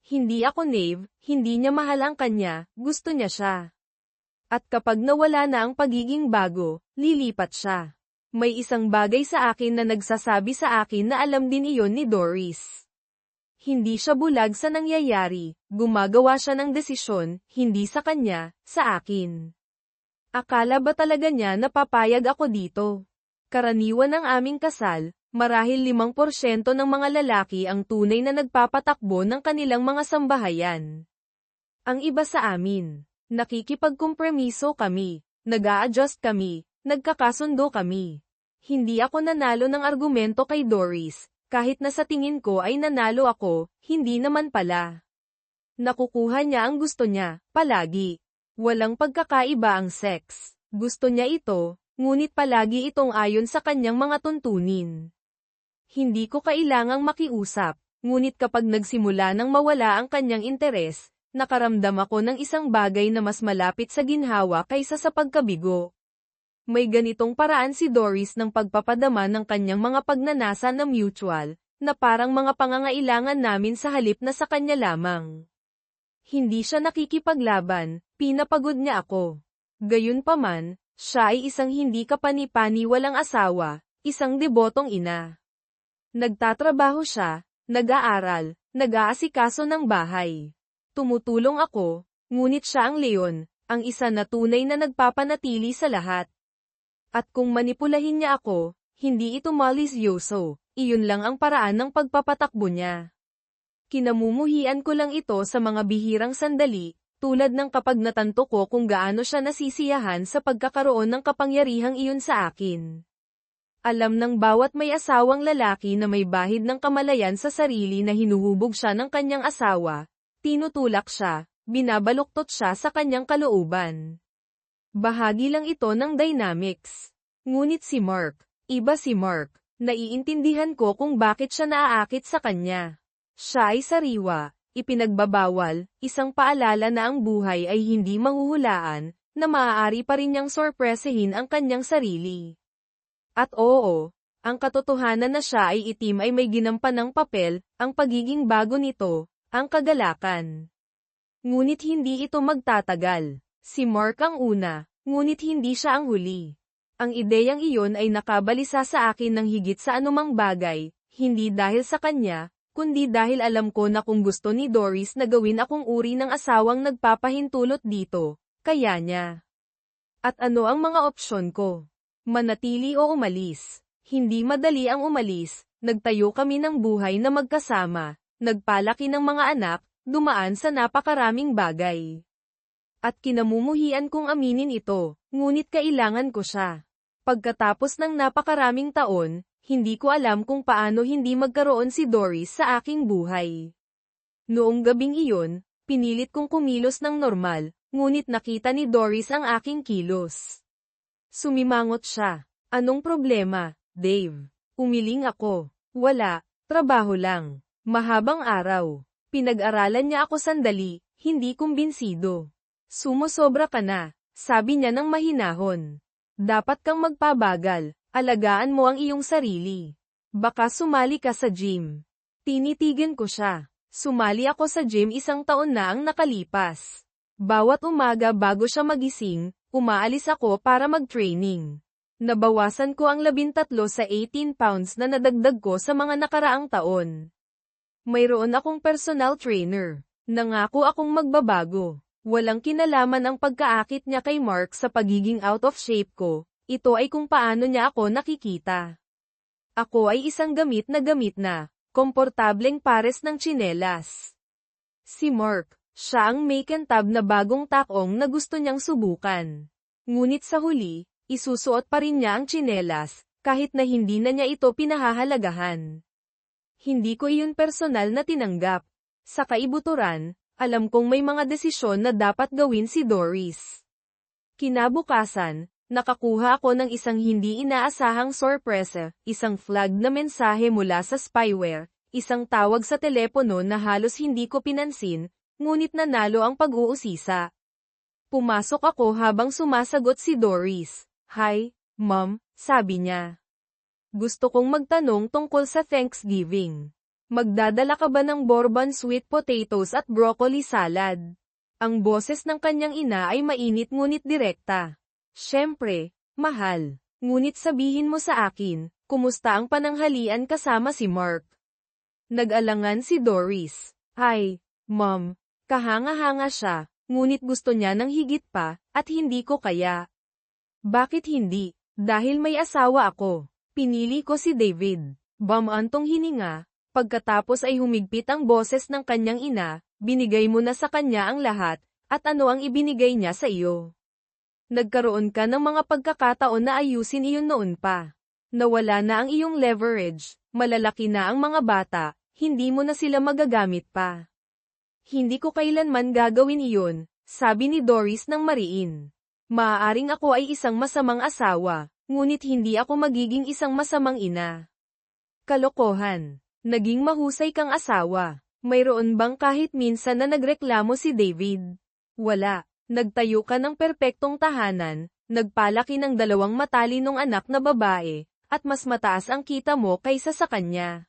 Hindi ako Nave, hindi niya mahal ang kanya, gusto niya siya. At kapag nawala na ang pagiging bago, lilipat siya. May isang bagay sa akin na nagsasabi sa akin na alam din iyon ni Doris. Hindi siya bulag sa nangyayari, gumagawa siya ng desisyon, hindi sa kanya, sa akin. Akala ba talaga niya na papayag ako dito? Karaniwan ng aming kasal, marahil 5% ng mga lalaki ang tunay na nagpapatakbo ng kanilang mga sambahayan. Ang iba sa amin, nakikipagkompromiso kami, nag-a-adjust kami, nagkakasundo kami. Hindi ako nanalo ng argumento kay Doris. Kahit na sa tingin ko ay nanalo ako, hindi naman pala. Nakukuha niya ang gusto niya, palagi. Walang pagkakaiba ang sex. Gusto niya ito, ngunit palagi itong ayon sa kanyang mga tuntunin. Hindi ko kailangang makiusap, ngunit kapag nagsimula nang mawala ang kanyang interes, nakaramdam ako ng isang bagay na mas malapit sa ginhawa kaysa sa pagkabigo. May ganitong paraan si Doris ng pagpapadama ng kanyang mga pagnanasa na mutual, na parang mga pangangailangan namin sa halip na sa kanya lamang. Hindi siya nakikipaglaban, pinapagod niya ako. Gayunpaman, siya ay isang hindi kapani-paniwalang asawa, isang debotong ina. Nagtatrabaho siya, nag-aaral, nag-aasikaso ng bahay. Tumutulong ako, ngunit siya ang leon, ang isa na tunay na nagpapanatili sa lahat. At kung manipulahin niya ako, hindi ito malisyoso, iyon lang ang paraan ng pagpapatakbo niya. Kinamumuhian ko lang ito sa mga bihirang sandali, tulad ng kapag natanto ko kung gaano siya nasisiyahan sa pagkakaroon ng kapangyarihang iyon sa akin. Alam ng bawat may asawang lalaki na may bahid ng kamalayan sa sarili na hinuhubog siya ng kanyang asawa, tinutulak siya, binabaluktot siya sa kanyang kalooban. Bahagi lang ito ng dynamics. Ngunit si Mark, iba si Mark, naiintindihan ko kung bakit siya naaakit sa kanya. Siya ay sariwa, ipinagbabawal, isang paalala na ang buhay ay hindi mahuhulaan, na maaari pa rin niyang sorpresahin ang kanyang sarili. At oo, ang katotohanan na siya ay itim ay may ginampanang papel, ang pagiging bago nito, ang kagalakan. Ngunit hindi ito magtatagal. Si Mark ang una, ngunit hindi siya ang huli. Ang ideyang iyon ay nakabalisa sa akin ng higit sa anumang bagay, hindi dahil sa kanya, kundi dahil alam ko na kung gusto ni Doris na gawin akong uri ng asawang nagpapahintulot dito, kaya niya. At ano ang mga opsyon ko? Manatili o umalis? Hindi madali ang umalis, nagtayo kami ng buhay na magkasama, nagpalaki ng mga anak, dumaan sa napakaraming bagay. At kinamumuhian kong aminin ito, ngunit kailangan ko siya. Pagkatapos ng napakaraming taon, hindi ko alam kung paano hindi magkaroon si Doris sa aking buhay. Noong gabing iyon, pinilit kong kumilos ng normal, ngunit nakita ni Doris ang aking kilos. Sumimangot siya. Anong problema, Dave? Umiling ako. Wala, trabaho lang. Mahabang araw. Pinag-aralan niya ako sandali, hindi kumbinsido. Sumosobra ka na, sabi niya ng mahinahon. Dapat kang magpabagal. Alagaan mo ang iyong sarili. Baka sumali ka sa gym. Tinitigan ko siya. Sumali ako sa gym 1 taon na ang nakalipas. Bawat umaga bago siya magising, umaalis ako para mag-training. Nabawasan ko ang 13 sa 18 pounds na nadagdag ko sa mga nakaraang taon. Mayroon akong personal trainer. Nangako akong magbabago. Walang kinalaman ang pagkaakit niya kay Mark sa pagiging out of shape ko. Ito ay kung paano niya ako nakikita. Ako ay isang gamit na, komportableng pares ng tsinelas. Si Mark, siya ang make and tab na bagong takong na gusto niyang subukan. Ngunit sa huli, isusuot pa rin niya ang tsinelas, kahit na hindi na niya ito pinahahalagahan. Hindi ko iyon personal na tinanggap. Sa kaibuturan, alam kong may mga desisyon na dapat gawin si Doris. Kinabukasan, nakakuha ako ng isang hindi inaasahang sorpresa, isang flag na mensahe mula sa spyware, isang tawag sa telepono na halos hindi ko pinansin, ngunit nanalo ang pag-uusisa. Pumasok ako habang sumasagot si Doris. Hi, Mom, sabi niya. Gusto kong magtanong tungkol sa Thanksgiving. Magdadala ka ba ng bourbon sweet potatoes at broccoli salad? Ang boses ng kanyang ina ay mainit ngunit direkta. Siyempre, mahal. Ngunit sabihin mo sa akin, kumusta ang pananghalian kasama si Mark? Nag-alangan si Doris. Ay, Mom, kahanga-hanga siya, ngunit gusto niya ng higit pa, at hindi ko kaya. Bakit hindi? Dahil may asawa ako. Pinili ko si David. Bumantong hininga, pagkatapos ay humigpit ang boses ng kanyang ina, binigay mo na sa kanya ang lahat, at ano ang ibinigay niya sa iyo? Nagkaroon ka ng mga pagkakataon na ayusin iyon noon pa. Nawala na ang iyong leverage, malalaki na ang mga bata, hindi mo na sila magagamit pa. Hindi ko kailanman gagawin iyon, sabi ni Doris ng mariin. Maaaring ako ay isang masamang asawa, ngunit hindi ako magiging isang masamang ina. Kalokohan. Naging mahusay kang asawa. Mayroon bang kahit minsan na nagreklamo si David? Wala. Nagtayo ka ng perpektong tahanan, nagpalaki ng 2 matalinong anak na babae, at mas mataas ang kita mo kaysa sa kanya.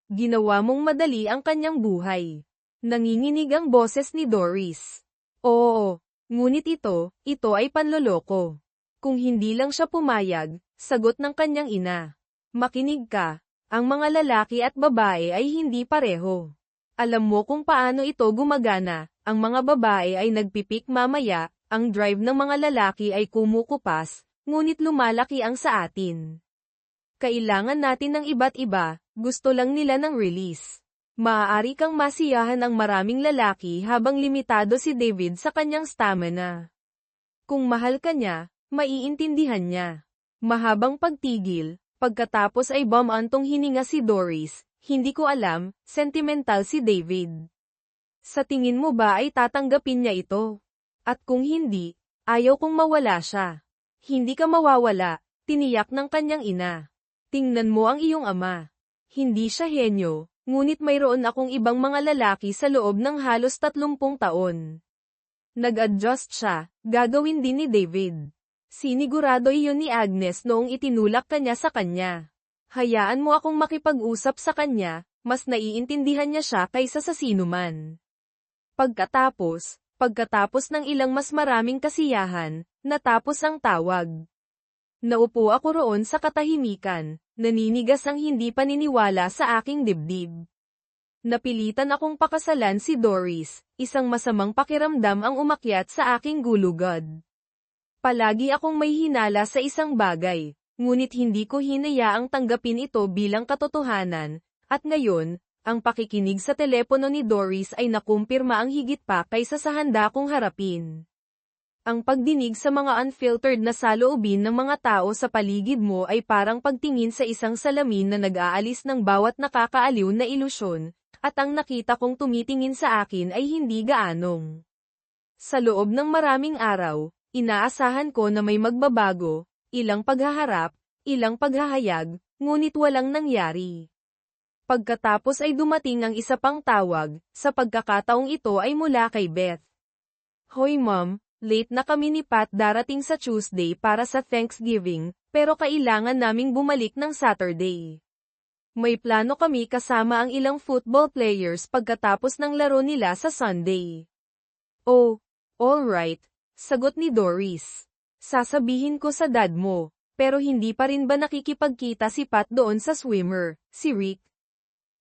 Ginawa mong madali ang kanyang buhay. Nanginginig ang boses ni Doris. Oo, ngunit ito ay panloloko. Kung hindi lang siya pumayag, sagot ng kanyang ina. Makinig ka, ang mga lalaki at babae ay hindi pareho. Alam mo kung paano ito gumagana, ang mga babae ay nagpipik mamaya, ang drive ng mga lalaki ay kumukupas, ngunit lumalaki ang sa atin. Kailangan natin ng iba't iba, gusto lang nila ng release. Maaari kang masiyahan ang maraming lalaki habang limitado si David sa kanyang stamina. Kung mahal ka niya, maiintindihan niya. Mahabang pagtigil, pagkatapos ay bumantong hininga si Doris. Hindi ko alam, sentimental si David. Sa tingin mo ba ay tatanggapin niya ito? At kung hindi, ayaw kong mawala siya. Hindi ka mawawala, tiniyak ng kanyang ina. Tingnan mo ang iyong ama. Hindi siya henyo, ngunit mayroon akong ibang mga lalaki sa loob ng halos 30 taon. Nag-adjust siya, gagawin din ni David. Sinigurado iyon ni Agnes noong itinulak kanya sa kanya. Hayaan mo akong makipag-usap sa kanya, mas naiintindihan niya siya kaysa sa sinuman. Pagkatapos ng ilang mas maraming kasiyahan, natapos ang tawag. Naupo ako roon sa katahimikan, naninigas ang hindi paniniwala sa aking dibdib. Napilitan akong pakasalan si Doris, isang masamang pakiramdam ang umakyat sa aking gulugod. Palagi akong may hinala sa isang bagay. Ngunit hindi ko hinayaang tanggapin ito bilang katotohanan, at ngayon, ang pakikinig sa telepono ni Doris ay nakumpirma ang higit pa kaysa sa handa kong harapin. Ang pagdinig sa mga unfiltered na saloobin ng mga tao sa paligid mo ay parang pagtingin sa isang salamin na nag-aalis ng bawat nakakaaliw na ilusyon, at ang nakita kong tumitingin sa akin ay hindi gaanong. Sa loob ng maraming araw, inaasahan ko na may magbabago. Ilang paghaharap, ilang paghahayag, ngunit walang nangyari. Pagkatapos ay dumating ang isa pang tawag, sa pagkakataong ito ay mula kay Beth. Hoy mom, late na kami ni Pat darating sa Tuesday para sa Thanksgiving, pero kailangan naming bumalik ng Saturday. May plano kami kasama ang ilang football players pagkatapos ng laro nila sa Sunday. Oh, alright, sagot ni Doris. Sasabihin ko sa dad mo, pero hindi pa rin ba nakikipagkita si Pat doon sa swimmer, si Rick?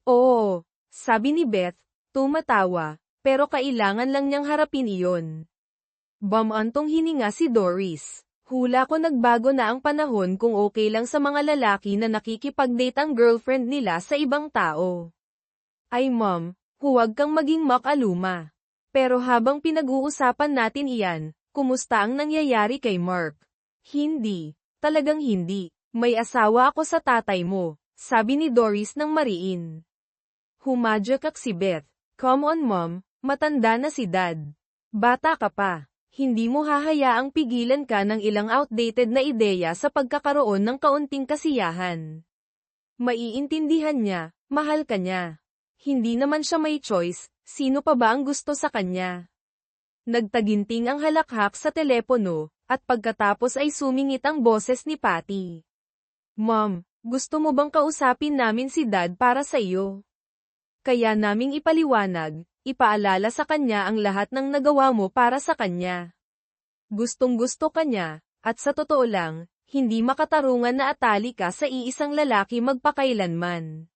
Oo, sabi ni Beth, tumatawa, pero kailangan lang niyang harapin iyon. Bumantong hininga si Doris. Hula ko nagbago na ang panahon kung okay lang sa mga lalaki na nakikipag-date ang girlfriend nila sa ibang tao. Ay mom, huwag kang maging makaluma. Pero habang pinag-uusapan natin iyan, kumusta ang nangyayari kay Mark? Hindi. Talagang hindi. May asawa ako sa tatay mo, sabi ni Doris ng mariin. Humadyak si Beth. Come on mom, matanda na si dad. Bata ka pa. Hindi mo hahayaang pigilan ka ng ilang outdated na ideya sa pagkakaroon ng kaunting kasiyahan. Maiintindihan niya, mahal ka niya. Hindi naman siya may choice, sino pa ba ang gusto sa kanya? Nagtaginting ang halakhak sa telepono, at pagkatapos ay sumingit ang boses ni Patty. Mom, gusto mo bang kausapin namin si Dad para sa iyo? Kaya naming ipaliwanag, ipaalala sa kanya ang lahat ng nagawa mo para sa kanya. Gustong-gusto ka niya, at sa totoo lang, hindi makatarungan na atali ka sa iisang lalaki magpakailanman.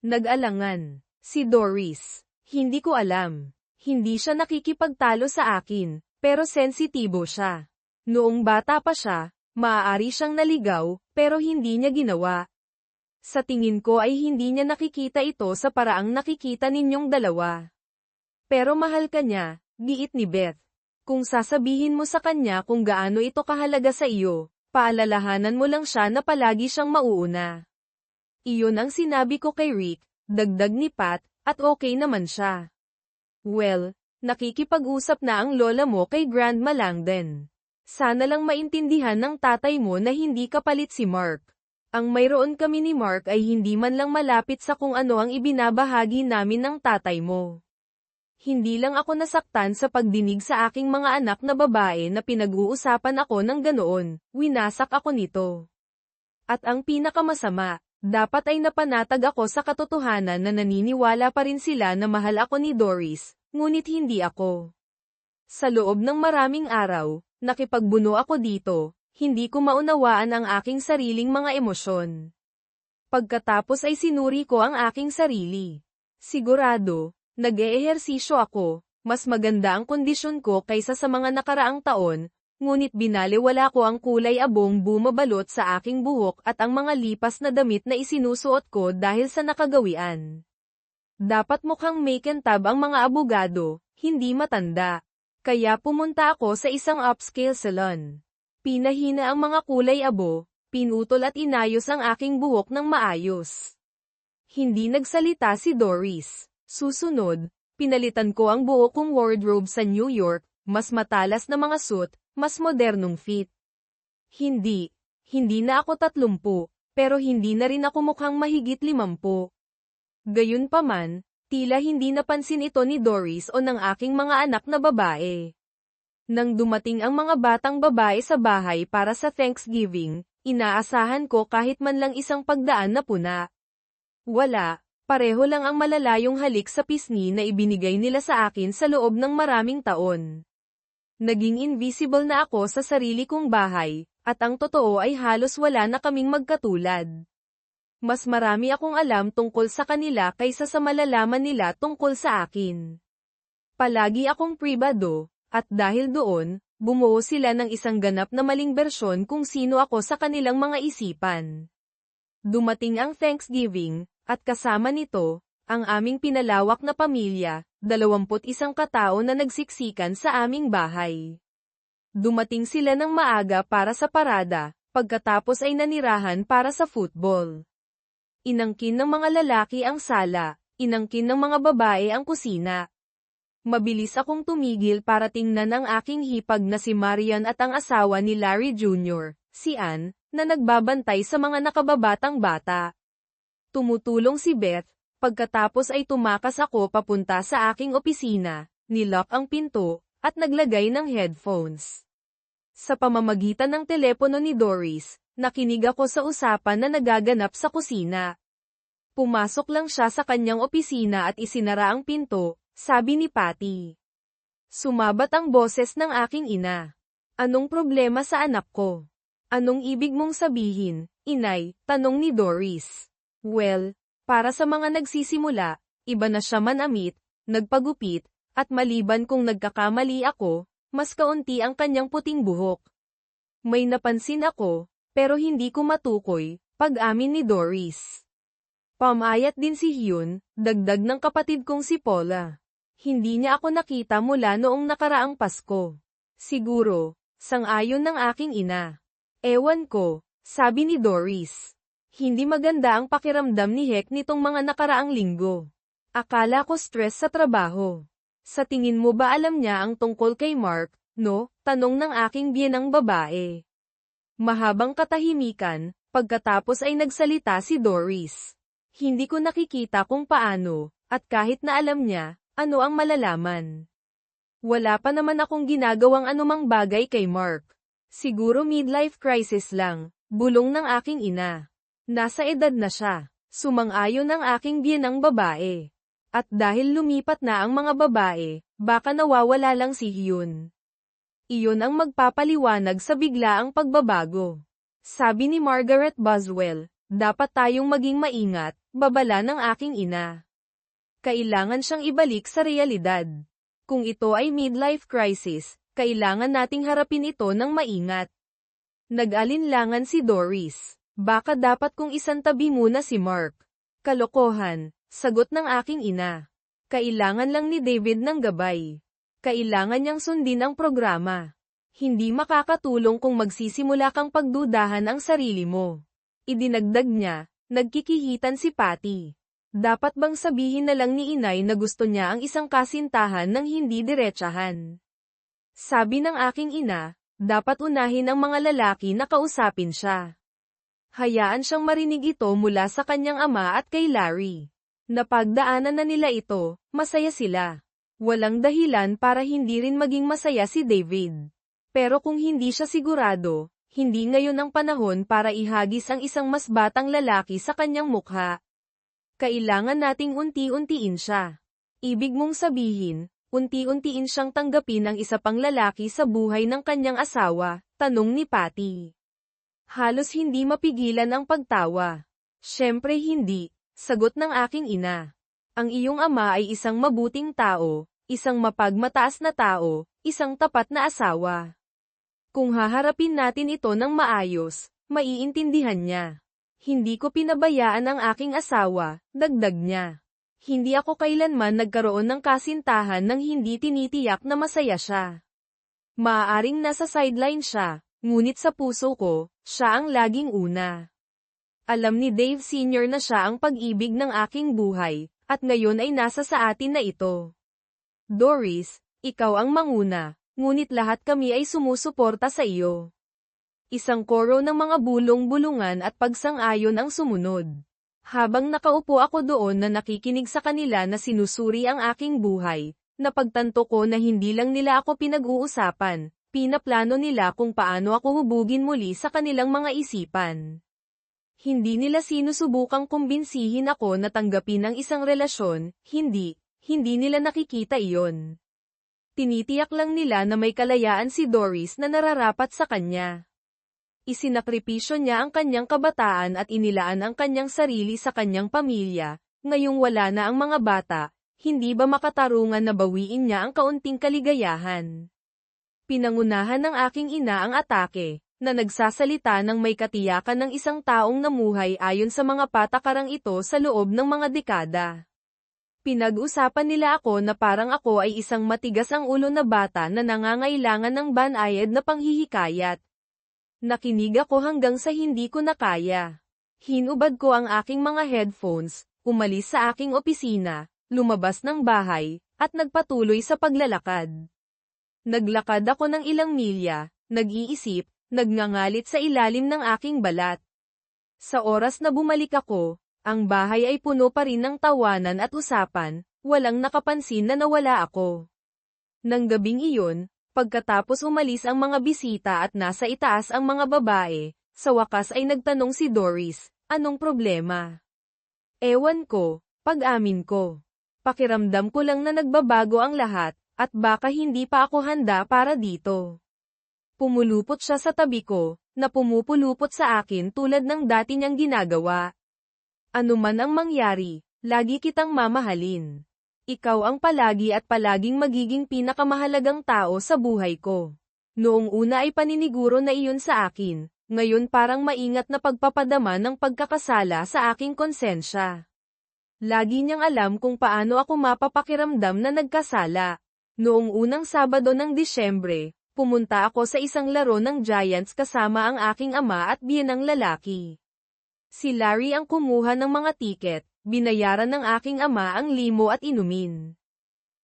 Nag-alangan. Si Doris. Hindi ko alam. Hindi siya nakikipagtalo sa akin, pero sensitibo siya. Noong bata pa siya, maaari siyang naligaw, pero hindi niya ginawa. Sa tingin ko ay hindi niya nakikita ito sa paraang nakikita ninyong dalawa. Pero mahal ka niya, giit ni Beth. Kung sasabihin mo sa kanya kung gaano ito kahalaga sa iyo, paalalahanan mo lang siya na palagi siyang mauuna. Iyon ang sinabi ko kay Rick, dagdag ni Pat, at okay naman siya. Well, nakikipag-usap na ang lola mo kay Grandma Langdon. Sana lang maintindihan ng tatay mo na hindi kapalit si Mark. Ang mayroon kami ni Mark ay hindi man lang malapit sa kung ano ang ibinabahagi namin ng tatay mo. Hindi lang ako nasaktan sa pagdinig sa aking mga anak na babae na pinag-uusapan ako ng ganoon, winasak ako nito. At ang pinakamasama, dapat ay napanatag ako sa katotohanan na naniniwala pa rin sila na mahal ako ni Doris, ngunit hindi ako. Sa loob ng maraming araw, nakipagbuno ako dito, hindi ko maunawaan ang aking sariling mga emosyon. Pagkatapos ay sinuri ko ang aking sarili. Sigurado, nag-eehersisyo ako, mas maganda ang kondisyon ko kaysa sa mga nakaraang taon, ngunit binaliwala ko ang kulay abong bumabalot sa aking buhok at ang mga lipas na damit na isinusuot ko dahil sa nakagawian. Dapat mukhang may kintab ang mga abogado, hindi matanda. Kaya pumunta ako sa isang upscale salon. Pinahina ang mga kulay abo, pinutol at inayos ang aking buhok ng maayos. Hindi nagsalita si Doris. Susunod, pinalitan ko ang buo kong wardrobe sa New York, mas matalas na mga suit, mas modernong fit. Hindi na ako 30, pero hindi na rin ako mukhang mahigit 50. Gayunpaman, tila hindi napansin ito ni Doris o ng aking mga anak na babae. Nang dumating ang mga batang babae sa bahay para sa Thanksgiving, inaasahan ko kahit man lang isang pagdaan na puna. Wala, pareho lang ang malalayong halik sa pisngi na ibinigay nila sa akin sa loob ng maraming taon. Naging invisible na ako sa sarili kong bahay, at ang totoo ay halos wala na kaming magkatulad. Mas marami akong alam tungkol sa kanila kaysa sa malalaman nila tungkol sa akin. Palagi akong pribado, at dahil doon, bumuo sila ng isang ganap na maling bersyon kung sino ako sa kanilang mga isipan. Dumating ang Thanksgiving, at kasama nito, ang aming pinalawak na pamilya, 21 katao na nagsiksikan sa aming bahay. Dumating sila ng maaga para sa parada, pagkatapos ay nanirahan para sa football. Inangkin ng mga lalaki ang sala, inangkin ng mga babae ang kusina. Mabilis akong tumigil para tingnan ang aking hipag na si Marian at ang asawa ni Larry Jr., si Ann, na nagbabantay sa mga nakababatang bata. Tumutulong si Beth, pagkatapos ay tumakas ako papunta sa aking opisina, nilock ang pinto, at naglagay ng headphones. Sa pamamagitan ng telepono ni Doris, nakinig ako sa usapan na nagaganap sa kusina. Pumasok lang siya sa kanyang opisina at isinara ang pinto, sabi ni Patty. Sumabat ang boses ng aking ina. Anong problema sa anak ko? Anong ibig mong sabihin, inay? Tanong ni Doris. Well, para sa mga nagsisimula, iba na siya manamit, nagpagupit, at maliban kung nagkakamali ako, mas kaunti ang kanyang puting buhok. May napansin ako, pero hindi ko matukoy, pag-amin ni Doris. Pamayat din si Hyun, dagdag ng kapatid kong si Paula. Hindi niya ako nakita mula noong nakaraang Pasko. Siguro, sang-ayon ng aking ina. Ewan ko, sabi ni Doris. Hindi maganda ang pakiramdam ni Hek nitong mga nakaraang linggo. Akala ko stress sa trabaho. Sa tingin mo ba alam niya ang tungkol kay Mark, no? Tanong ng aking biyenang babae. Mahabang katahimikan, pagkatapos ay nagsalita si Doris. Hindi ko nakikita kung paano, at kahit na alam niya, ano ang malalaman. Wala pa naman akong ginagawang anumang bagay kay Mark. Siguro midlife crisis lang, bulong ng aking ina. Nasa edad na siya, sumang-ayon ang aking biyenang babae. At dahil lumipat na ang mga babae, baka nawawala lang si Hyun. Iyon ang magpapaliwanag sa biglaang pagbabago. Sabi ni Margaret Boswell, dapat tayong maging maingat, babala ng aking ina. Kailangan siyang ibalik sa realidad. Kung ito ay midlife crisis, kailangan nating harapin ito ng maingat. Nag-alinlangan si Doris. Baka dapat kong isantabi muna si Mark. Kalokohan, sagot ng aking ina. Kailangan lang ni David ng gabay. Kailangan niyang sundin ang programa. Hindi makakatulong kung magsisimula kang pagdudahan ang sarili mo. Idinagdag niya, nagkikihitan si Patty. Dapat bang sabihin na lang ni inay na gusto niya ang isang kasintahan ng hindi diretsahan? Sabi ng aking ina, dapat unahin ang mga lalaki na kausapin siya. Hayaan siyang marinig ito mula sa kanyang ama at kay Larry. Napagdaanan na nila ito, masaya sila. Walang dahilan para hindi rin maging masaya si David. Pero kung hindi siya sigurado, hindi ngayon ang panahon para ihagis ang isang mas batang lalaki sa kanyang mukha. Kailangan nating unti-untiin siya. Ibig mong sabihin, unti-untiin siyang tanggapin ang isa pang lalaki sa buhay ng kanyang asawa, tanong ni Patty. Halos hindi mapigilan ang pagtawa. Siyempre hindi, sagot ng aking ina. Ang iyong ama ay isang mabuting tao, isang mapagmataas na tao, isang tapat na asawa. Kung haharapin natin ito ng maayos, maiintindihan niya. Hindi ko pinabayaan ang aking asawa, dagdag niya. Hindi ako kailanman nagkaroon ng kasintahan nang hindi tinitiyak na masaya siya. Maaaring nasa sideline siya, ngunit sa puso ko, siya ang laging una. Alam ni Dave Sr. na siya ang pag-ibig ng aking buhay, at ngayon ay nasa sa atin na ito. Doris, ikaw ang manguna, ngunit lahat kami ay sumusuporta sa iyo. Isang koro ng mga bulong-bulungan at pagsang-ayon ang sumunod. Habang nakaupo ako doon na nakikinig sa kanila na sinusuri ang aking buhay, napagtanto ko na hindi lang nila ako pinag-uusapan, pinaplano nila kung paano ako hubugin muli sa kanilang mga isipan. Hindi nila sinusubukang kumbinsihin ako na tanggapin ang isang relasyon, hindi nila nakikita iyon. Tinitiyak lang nila na may kalayaan si Doris na nararapat sa kanya. Isinakripisyo niya ang kanyang kabataan at inilaan ang kanyang sarili sa kanyang pamilya, ngayong wala na ang mga bata, hindi ba makatarungan na bawiin niya ang kaunting kaligayahan? Pinangunahan ng aking ina ang atake, na nagsasalita ng may katiyakan ng isang taong namuhay ayon sa mga patakarang ito sa loob ng mga dekada. Pinag-usapan nila ako na parang ako ay isang matigas ang ulo na bata na nangangailangan ng banayad na panghihikayat. Nakinig ako hanggang sa hindi ko na kaya. Hinubad ko ang aking mga headphones, umalis sa aking opisina, lumabas ng bahay, at nagpatuloy sa paglalakad. Naglakad ako ng ilang milya, nag-iisip, nagngangalit sa ilalim ng aking balat. Sa oras na bumalik ako, ang bahay ay puno pa rin ng tawanan at usapan, walang nakapansin na nawala ako. Nang gabing iyon, pagkatapos umalis ang mga bisita at nasa itaas ang mga babae, sa wakas ay nagtanong si Doris, anong problema? Ewan ko, pag-amin ko. Pakiramdam ko lang na nagbabago ang lahat, at baka hindi pa ako handa para dito. Pumulupot siya sa tabi ko, na pumupulupot sa akin tulad ng dati niyang ginagawa. Ano man ang mangyari, lagi kitang mamahalin. Ikaw ang palagi at palaging magiging pinakamahalagang tao sa buhay ko. Noong una ay paniniguro na iyon sa akin, ngayon parang maingat na pagpapadama ng pagkakasala sa aking konsensya. Lagi niyang alam kung paano ako mapapakiramdam na nagkasala. Noong unang Sabado ng Disyembre, pumunta ako sa isang laro ng Giants kasama ang aking ama at biyenang lalaki. Si Larry ang kumuha ng mga tiket. Binayaran ng aking ama ang limo at inumin.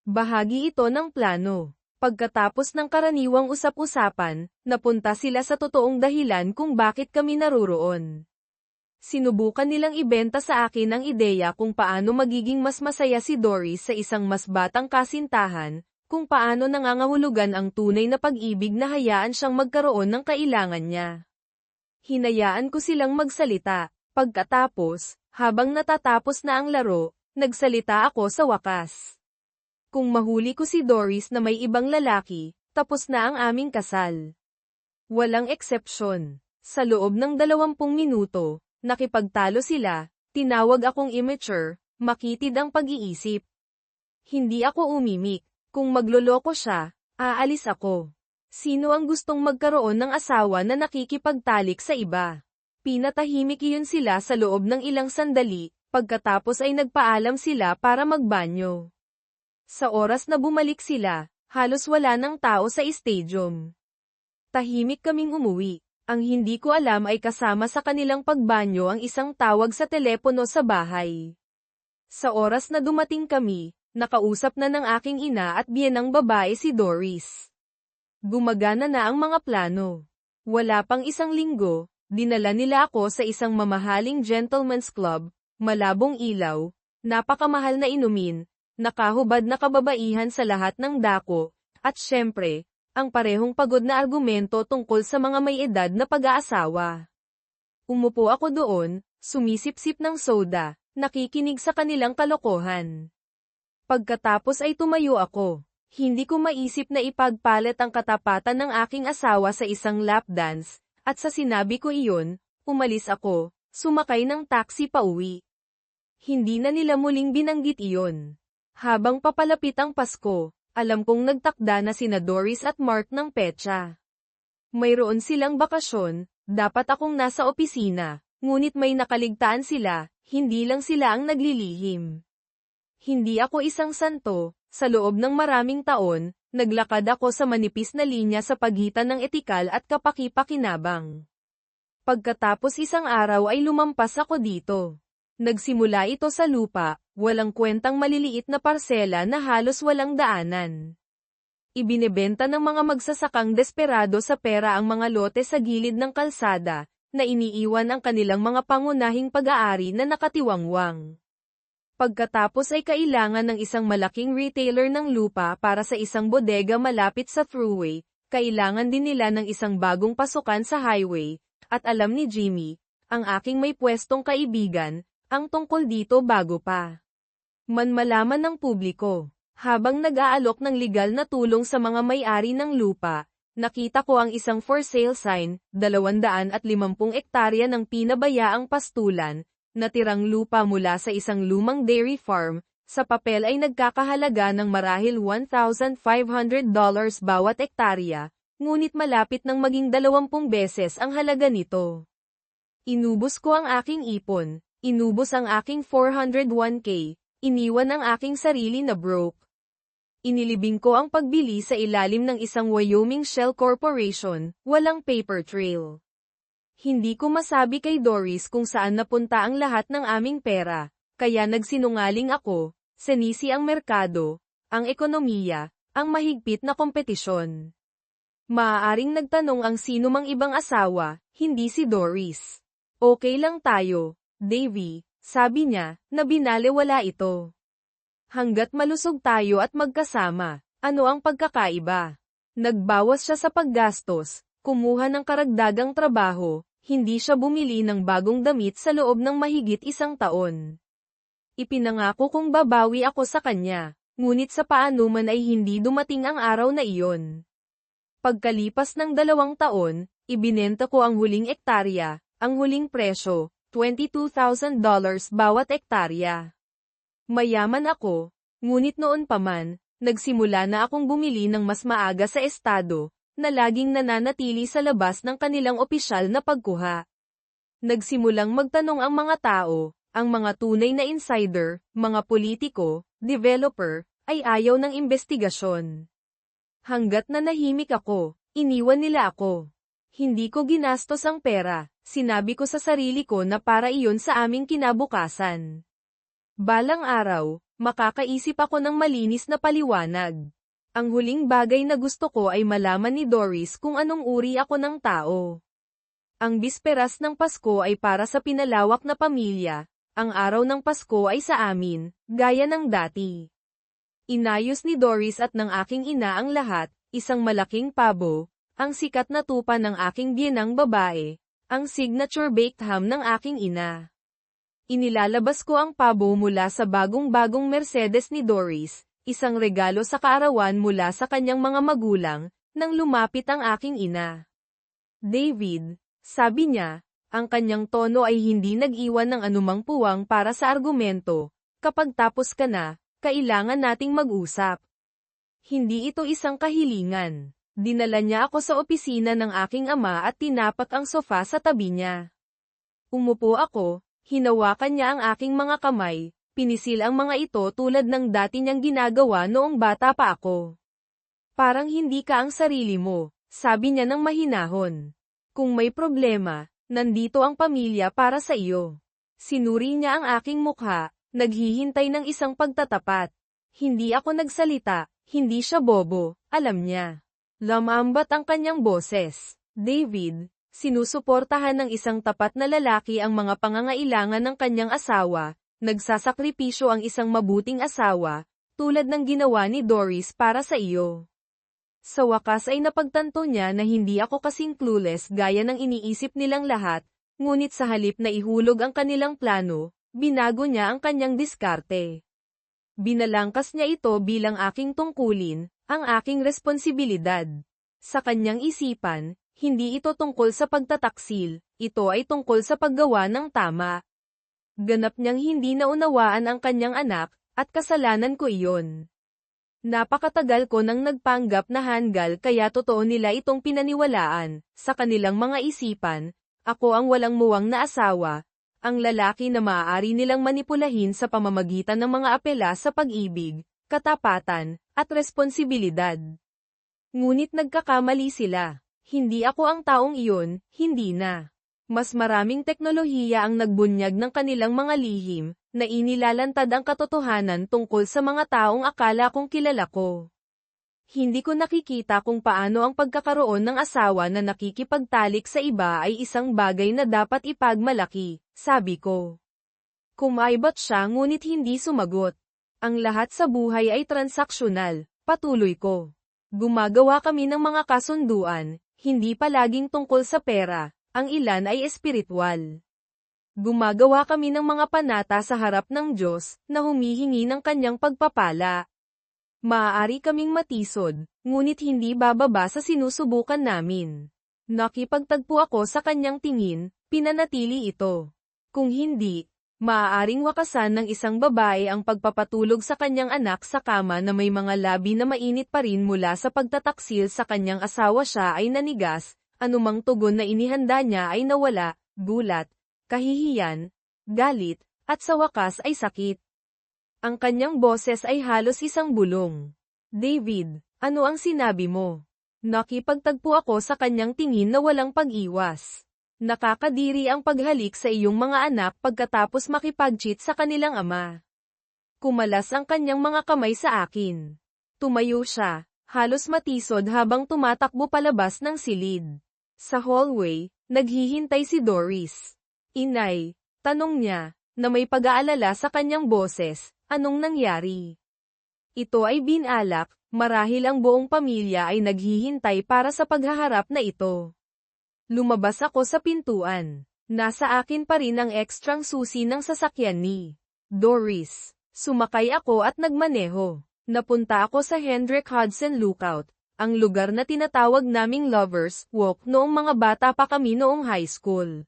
Bahagi ito ng plano. Pagkatapos ng karaniwang usap-usapan, napunta sila sa totoong dahilan kung bakit kami naruroon. Sinubukan nilang ibenta sa akin ang ideya kung paano magiging mas masaya si Doris sa isang mas batang kasintahan, kung paano nangangahulugan ang tunay na pag-ibig na hayaan siyang magkaroon ng kailangan niya. Hinayaan ko silang magsalita. Pagkatapos, habang natatapos na ang laro, nagsalita ako sa wakas. Kung mahuli ko si Doris na may ibang lalaki, tapos na ang aming kasal. Walang eksepsyon. Sa loob ng 20 minuto, nakipagtalo sila, tinawag akong immature, makitid ang pag-iisip. Hindi ako umimik. Kung magloloko siya, aalis ako. Sino ang gustong magkaroon ng asawa na nakikipagtalik sa iba? Pinatahimik iyon sila sa loob ng ilang sandali, pagkatapos ay nagpaalam sila para magbanyo. Sa oras na bumalik sila, halos wala ng tao sa stadium. Tahimik kaming umuwi. Ang hindi ko alam ay kasama sa kanilang pagbanyo ang isang tawag sa telepono sa bahay. Sa oras na dumating kami, nakausap na ng aking ina at biyenang babae si Doris. Gumagana na ang mga plano. Wala pang isang linggo, dinala nila ako sa isang mamahaling gentleman's club, malabong ilaw, napakamahal na inumin, nakahubad na kababaihan sa lahat ng dako, at syempre, ang parehong pagod na argumento tungkol sa mga may edad na pag-aasawa. Umupo ako doon, sumisip-sip ng soda, nakikinig sa kanilang kalokohan. Pagkatapos ay tumayo ako. Hindi ko maisip na ipagpalit ang katapatan ng aking asawa sa isang lap dance, at sa sinabi ko iyon, umalis ako, sumakay ng taxi pauwi. Hindi na nila muling binanggit iyon. Habang papalapit ang Pasko, alam kong nagtakda na sina Doris at Mark ng petsa. Mayroon silang bakasyon, dapat akong nasa opisina, ngunit may nakaligtaan sila, hindi lang sila ang naglilihim. Hindi ako isang santo. Sa loob ng maraming taon, naglakad ako sa manipis na linya sa pagitan ng etikal at kapaki-pakinabang. Pagkatapos isang araw ay lumampas ako dito. Nagsimula ito sa lupa, walang kwentang maliliit na parsela na halos walang daanan. Ibinebenta ng mga magsasakang desperado sa pera ang mga lote sa gilid ng kalsada, na iniiwan ang kanilang mga pangunahing pag-aari na nakatiwangwang. Pagkatapos ay kailangan ng isang malaking retailer ng lupa para sa isang bodega malapit sa thruway, kailangan din nila ng isang bagong pasukan sa highway, at alam ni Jimmy, ang aking may pwestong kaibigan, ang tungkol dito bago pa malaman ng publiko. Habang nag-aalok ng legal na tulong sa mga may-ari ng lupa, nakita ko ang isang for sale sign, 250 ektarya ng pinabayaang pastulan, natirang lupa mula sa isang lumang dairy farm, sa papel ay nagkakahalaga ng marahil $1,500 bawat ektarya, ngunit malapit ng maging 20 beses ang halaga nito. Inubos ko ang aking ipon, inubos ang aking 401k, iniwan ang aking sarili na broke. Inilibing ko ang pagbili sa ilalim ng isang Wyoming Shell Corporation, walang paper trail. Hindi ko masabi kay Doris kung saan napunta ang lahat ng aming pera, kaya nagsinungaling ako, sinisi ang merkado, ang ekonomiya, ang mahigpit na kompetisyon. Maaaring nagtanong ang sinumang ibang asawa, hindi si Doris. Okay lang tayo, Davy, sabi niya, na binalewala ito. Hanggat malusog tayo at magkasama, ano ang pagkakaiba? Nagbawas siya sa paggastos, kumuha ng karagdagang trabaho, hindi siya bumili ng bagong damit sa loob ng mahigit 1 taon. Ipinangako kong babawi ako sa kanya, ngunit sa paano man ay hindi dumating ang araw na iyon. Pagkalipas ng 2 taon, ibinenta ko ang huling ektarya, ang huling presyo, $22,000 bawat ektarya. Mayaman ako, ngunit noon pa man, nagsimula na akong bumili ng mas maaga sa estado, na laging nananatili sa labas ng kanilang opisyal na pagkuha. Nagsimulang magtanong ang mga tao, ang mga tunay na insider, mga politiko, developer, ay ayaw ng investigasyon. Hanggat nanahimik ako, iniwan nila ako. Hindi ko ginastos ang pera, sinabi ko sa sarili ko na para iyon sa aming kinabukasan. Balang araw, makakaisip ako ng malinis na paliwanag. Ang huling bagay na gusto ko ay malaman ni Doris kung anong uri ako ng tao. Ang bisperas ng Pasko ay para sa pinalawak na pamilya, ang araw ng Pasko ay sa amin, gaya ng dati. Inayos ni Doris at ng aking ina ang lahat, isang malaking pabo, ang sikat na tupa ng aking biyenang babae, ang signature baked ham ng aking ina. Inilalabas ko ang pabo mula sa bagong-bagong Mercedes ni Doris, isang regalo sa kaarawan mula sa kanyang mga magulang, nang lumapit ang aking ina. David, sabi niya, ang kanyang tono ay hindi nag-iwan ng anumang puwang para sa argumento, kapag tapos ka na, kailangan nating mag-usap. Hindi ito isang kahilingan. Dinala niya ako sa opisina ng aking ama at tinapak ang sofa sa tabi niya. Umupo ako, hinawakan niya ang aking mga kamay, pinisil ang mga ito tulad ng dati niyang ginagawa noong bata pa ako. Parang hindi ka ang sarili mo, sabi niya ng mahinahon. Kung may problema, nandito ang pamilya para sa iyo. Sinuri niya ang aking mukha, naghihintay ng isang pagtatapat. Hindi ako nagsalita, hindi siya bobo, alam niya. Lamambat ang kanyang boses. David, sinusuportahan ng isang tapat na lalaki ang mga pangangailangan ng kanyang asawa, nagsasakripisyo ang isang mabuting asawa, tulad ng ginawa ni Doris para sa iyo. Sa wakas ay napagtanto niya na hindi ako kasing clueless gaya ng iniisip nilang lahat, ngunit sa halip na ihulog ang kanilang plano, binago niya ang kanyang diskarte. Binalangkas niya ito bilang aking tungkulin, ang aking responsibilidad. Sa kanyang isipan, hindi ito tungkol sa pagtataksil, ito ay tungkol sa paggawa ng tama. Ganap niyang hindi naunawaan ang kanyang anak, at kasalanan ko iyon. Napakatagal ko nang nagpanggap na hanggal kaya totoo nila itong pinaniwalaan, sa kanilang mga isipan, ako ang walang muwang na asawa, Ang lalaki na maaari nilang manipulahin sa pamamagitan ng mga apela sa pag-ibig, katapatan, at responsibilidad. Ngunit nagkakamali sila. Hindi ako ang taong iyon, hindi na. Mas maraming teknolohiya ang nagbunyag ng kanilang mga lihim, na inilalantad ang katotohanan tungkol sa mga taong akala kong kilala ko. Hindi ko nakikita kung paano ang pagkakaroon ng asawa na nakikipagtalik sa iba ay isang bagay na dapat ipagmalaki, sabi ko. Kumaibot siya ngunit hindi sumagot. Ang lahat sa buhay ay transaksyonal, patuloy ko. Gumagawa kami ng mga kasunduan, hindi palaging tungkol sa pera, ang ilan ay espiritual. Gumagawa kami ng mga panata sa harap ng Diyos, na humihingi ng kanyang pagpapala. Maaari kaming matisod, ngunit hindi bababa sa sinusubukan namin. Nakipagtagpo ako sa kanyang tingin, pinanatili ito. Kung hindi, maaaring wakasan ng isang babae ang pagpapatulog sa kanyang anak sa kama na may mga labi na mainit pa rin mula sa pagtataksil sa kanyang asawa. Siya ay nanigas, anumang tugon na inihanda niya ay nawala, gulat, kahihiyan, galit, at sa wakas ay sakit. Ang kanyang boses ay halos isang bulong. David, ano ang sinabi mo? Nakipagtagpo ako sa kanyang tingin na walang pag-iwas. Nakakadiri ang paghalik sa iyong mga anak pagkatapos makipag-cheat sa kanilang ama. Kumalas ang kanyang mga kamay sa akin. Tumayo siya, halos matisod habang tumatakbo palabas ng silid. Sa hallway, naghihintay si Doris. Inay, tanong niya, na may pag-aalala sa kanyang boses. Anong nangyari? Ito ay binalak, marahil ang buong pamilya ay naghihintay para sa paghaharap na ito. Lumabas ako sa pintuan. Nasa akin pa rin ang ekstrang susi ng sasakyan ni Doris. Sumakay ako at nagmaneho. Napunta ako sa Hendrick Hudson Lookout, ang lugar na tinatawag naming Lovers Walk noong mga bata pa kami noong high school.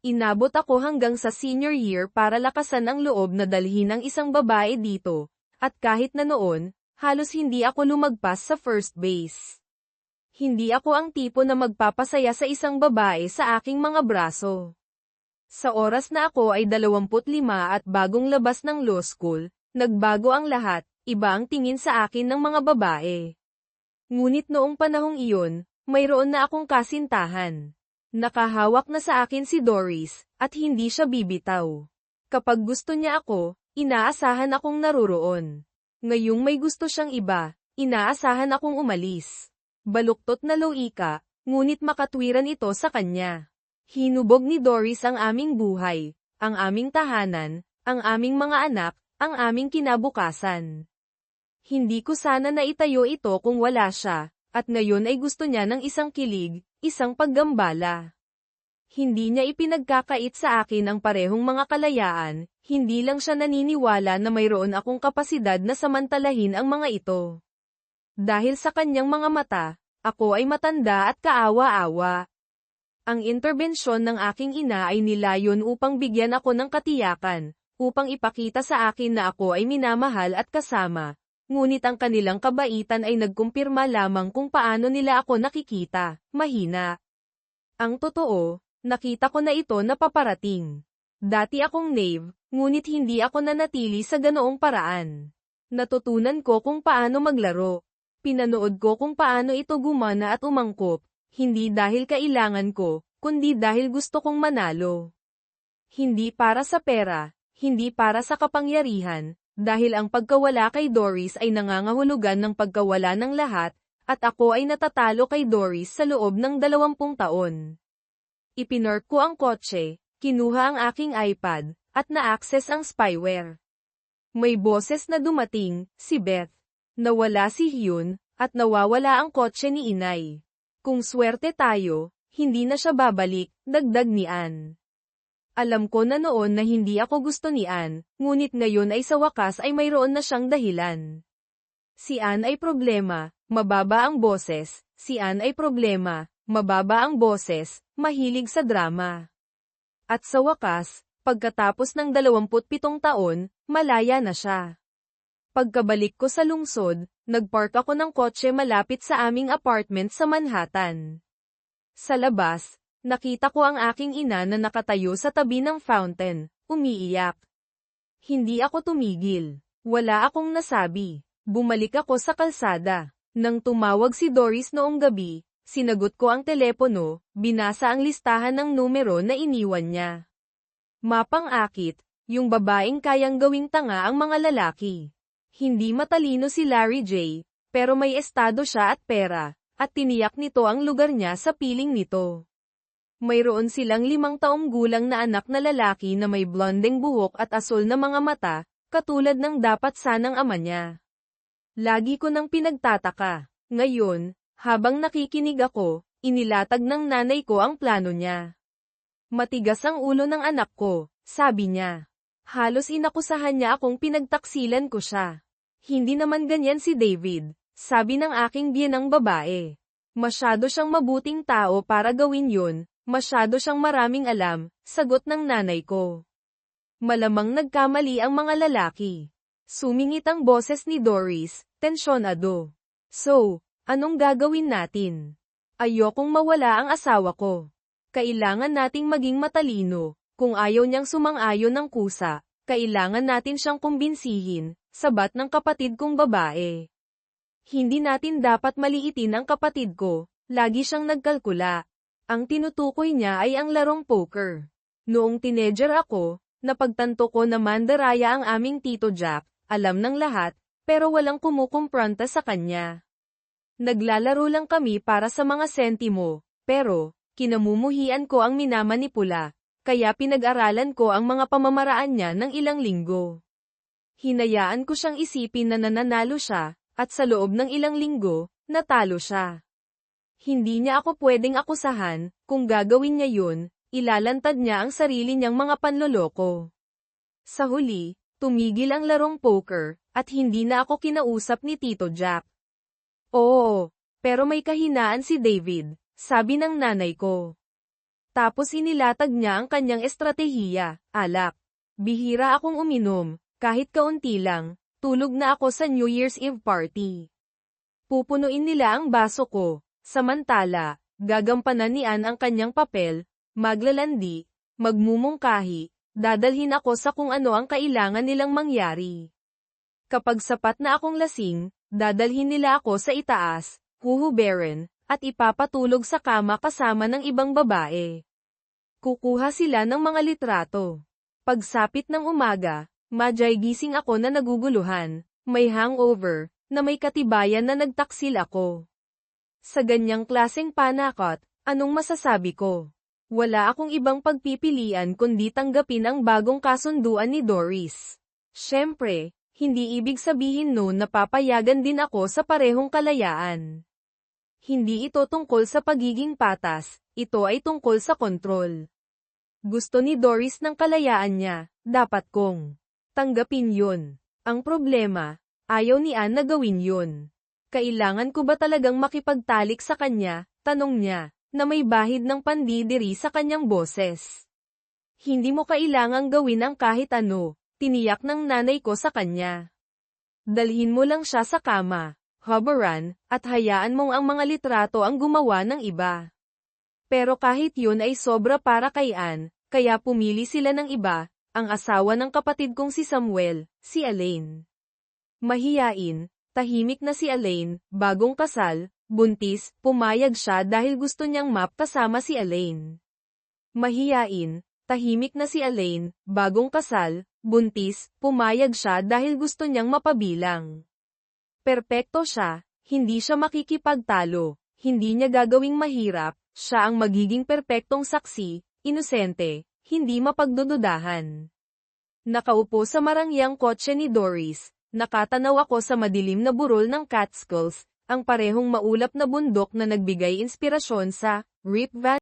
Inabot ako hanggang sa senior year para lakasan ang loob na dalhin ng isang babae dito, at kahit na noon, halos hindi ako lumagpas sa first base. Hindi ako ang tipo na magpapasaya sa isang babae sa aking mga braso. Sa oras na ako ay 25 at bagong labas ng law school, nagbago ang lahat, iba ang tingin sa akin ng mga babae. Ngunit noong panahong iyon, mayroon na akong kasintahan. Nakahawak na sa akin si Doris, at hindi siya bibitaw. Kapag gusto niya ako, inaasahan akong naruroon. Ngayong may gusto siyang iba, inaasahan akong umalis. Baluktot na loika, ngunit makatwiran ito sa kanya. Hinubog ni Doris ang aming buhay, ang aming tahanan, ang aming mga anak, ang aming kinabukasan. Hindi ko sana naitayo ito kung wala siya, at ngayon ay gusto niya ng isang kilig, isang paggambala. Hindi niya ipinagkakait sa akin ang parehong mga kalayaan, hindi lang siya naniniwala na mayroon akong kapasidad na samantalahin ang mga ito. Dahil sa kanyang mga mata, ako ay matanda at kaawa-awa. Ang interbensyon ng aking ina ay nilayon upang bigyan ako ng katiyakan, upang ipakita sa akin na ako ay minamahal at kasama. Ngunit ang kanilang kabaitan ay nagkumpirma lamang kung paano nila ako nakikita, mahina. Ang totoo, nakita ko na ito na paparating. Dati akong knave, ngunit hindi ako nanatili sa ganoong paraan. Natutunan ko kung paano maglaro. Pinanood ko kung paano ito gumana at umangkop, hindi dahil kailangan ko, kundi dahil gusto kong manalo. Hindi para sa pera, hindi para sa kapangyarihan, dahil ang pagkawala kay Doris ay nangangahulugan ng pagkawala ng lahat, at ako ay natatalo kay Doris sa loob ng 20 taon. Ipinark ko ang kotse, kinuha ang aking iPad, at na-access ang spyware. May boses na dumating, si Beth. Nawala si Hyun, at nawawala ang kotse ni Inay. Kung swerte tayo, hindi na siya babalik, dagdag ni Ann. Alam ko na noon na hindi ako gusto ni Ann, ngunit ngayon ay sa wakas ay mayroon na siyang dahilan. Si Ann ay problema, mababa ang boses, si Ann ay problema, mababa ang boses, mahilig sa drama. At sa wakas, pagkatapos ng 27 taon, malaya na siya. Pagkabalik ko sa lungsod, nagpark ako ng kotse malapit sa aming apartment sa Manhattan. Sa labas, Nakita ko ang aking ina na nakatayo sa tabi ng fountain, umiiyak. Hindi ako tumigil. Wala akong nasabi. Bumalik ako sa kalsada. Nang tumawag si Doris noong gabi, sinagot ko ang telepono, binasa ang listahan ng numero na iniwan niya. Mapang-akit, yung babaeng kayang gawing tanga ang mga lalaki. Hindi matalino si Larry J, pero may estado siya at pera, at tiniyak nito ang lugar niya sa piling nito. Mayroon silang 5 taong gulang na anak na lalaki na may blondeng buhok at asul na mga mata, katulad ng dapat sanang ama niya. Lagi ko nang pinagtataka. Ngayon, habang nakikinig ako, inilatag ng nanay ko ang plano niya. Matigas ang ulo ng anak ko, sabi niya. Halos inakusahan niya akong pinagtaksilan ko siya. Hindi naman ganyan si David, sabi ng aking biyenang babae. Masyado siyang mabuting tao para gawin yun, masyado siyang maraming alam, sagot ng nanay ko. Malamang nagkamali ang mga lalaki. Sumingit ang boses ni Doris, tensyonado. So, anong gagawin natin? Ayokong mawala ang asawa ko. Kailangan nating maging matalino. Kung ayaw niyang sumang-ayon ng kusa, kailangan natin siyang kumbinsihin, sabat ng kapatid kong babae. Hindi natin dapat maliitin ang kapatid ko, lagi siyang nagkalkula. Ang tinutukoy niya ay ang larong poker. Noong teenager ako, napagtanto ko na mandaraya ang aming Tito Jack, alam ng lahat, pero walang kumukumpronta sa kanya. Naglalaro lang kami para sa mga sentimo, pero, kinamumuhian ko ang minamanipula, kaya pinag-aralan ko ang mga pamamaraan niya ng ilang linggo. Hinayaan ko siyang isipin na nananalo siya, at sa loob ng ilang linggo, natalo siya. Hindi niya ako pwedeng akusahan, kung gagawin niya yun, ilalantad niya ang sarili niyang mga panloloko. Sa huli, tumigil ang larong poker, at hindi na ako kinausap ni Tito Jack. Oo, pero may kahinaan si David, sabi ng nanay ko. Tapos inilatag niya ang kanyang estratehiya, alak. Bihira akong uminom, kahit kaunti lang, tulog na ako sa New Year's Eve party. Pupunuin nila ang baso ko, samantala, gagampanan ni Ann ang kanyang papel, maglalandi, magmumungkahi, dadalhin ako sa kung ano ang kailangan nilang mangyari. Kapag sapat na akong lasing, dadalhin nila ako sa itaas, huhuberin, at ipapatulog sa kama kasama ng ibang babae. Kukuha sila ng mga litrato. Pagsapit ng umaga, madyay gising ako na naguguluhan, may hangover, na may katibayan na nagtaksil ako. Sa ganyang klaseng panakot, anong masasabi ko? Wala akong ibang pagpipilian kundi tanggapin ang bagong kasunduan ni Doris. Siyempre, hindi ibig sabihin noon na papayagan din ako sa parehong kalayaan. Hindi ito tungkol sa pagiging patas, ito ay tungkol sa kontrol. Gusto ni Doris ng kalayaan niya, dapat kong tanggapin yun. Ang problema, ayaw ni Ann na gawin yun. Kailangan ko ba talagang makipagtalik sa kanya, tanong niya, na may bahid ng pandidiri sa kanyang boses. Hindi mo kailangang gawin ang kahit ano, tiniyak ng nanay ko sa kanya. Dalhin mo lang siya sa kama, hubaran, at hayaan mong ang mga litrato ang gumawa ng iba. Pero kahit yun ay sobra para kay Ann, kaya pumili sila ng iba, ang asawa ng kapatid kong si Samuel, si Elaine. Mahiyain, tahimik na si Elaine, bagong kasal, buntis, pumayag siya dahil gusto niyang map kasama si Elaine. Mahiyain, tahimik na si Elaine, bagong kasal, buntis, pumayag siya dahil gusto niyang mapabilang. Perpekto siya, hindi siya makikipagtalo, hindi niya gagawing mahirap, siya ang magiging perpektong saksi, inosente, hindi mapagdududahan. Nakaupo sa marangyang kotse ni Doris, nakatanaw ako sa madilim na burol ng Catskills, ang parehong maulap na bundok na nagbigay inspirasyon sa Rip Van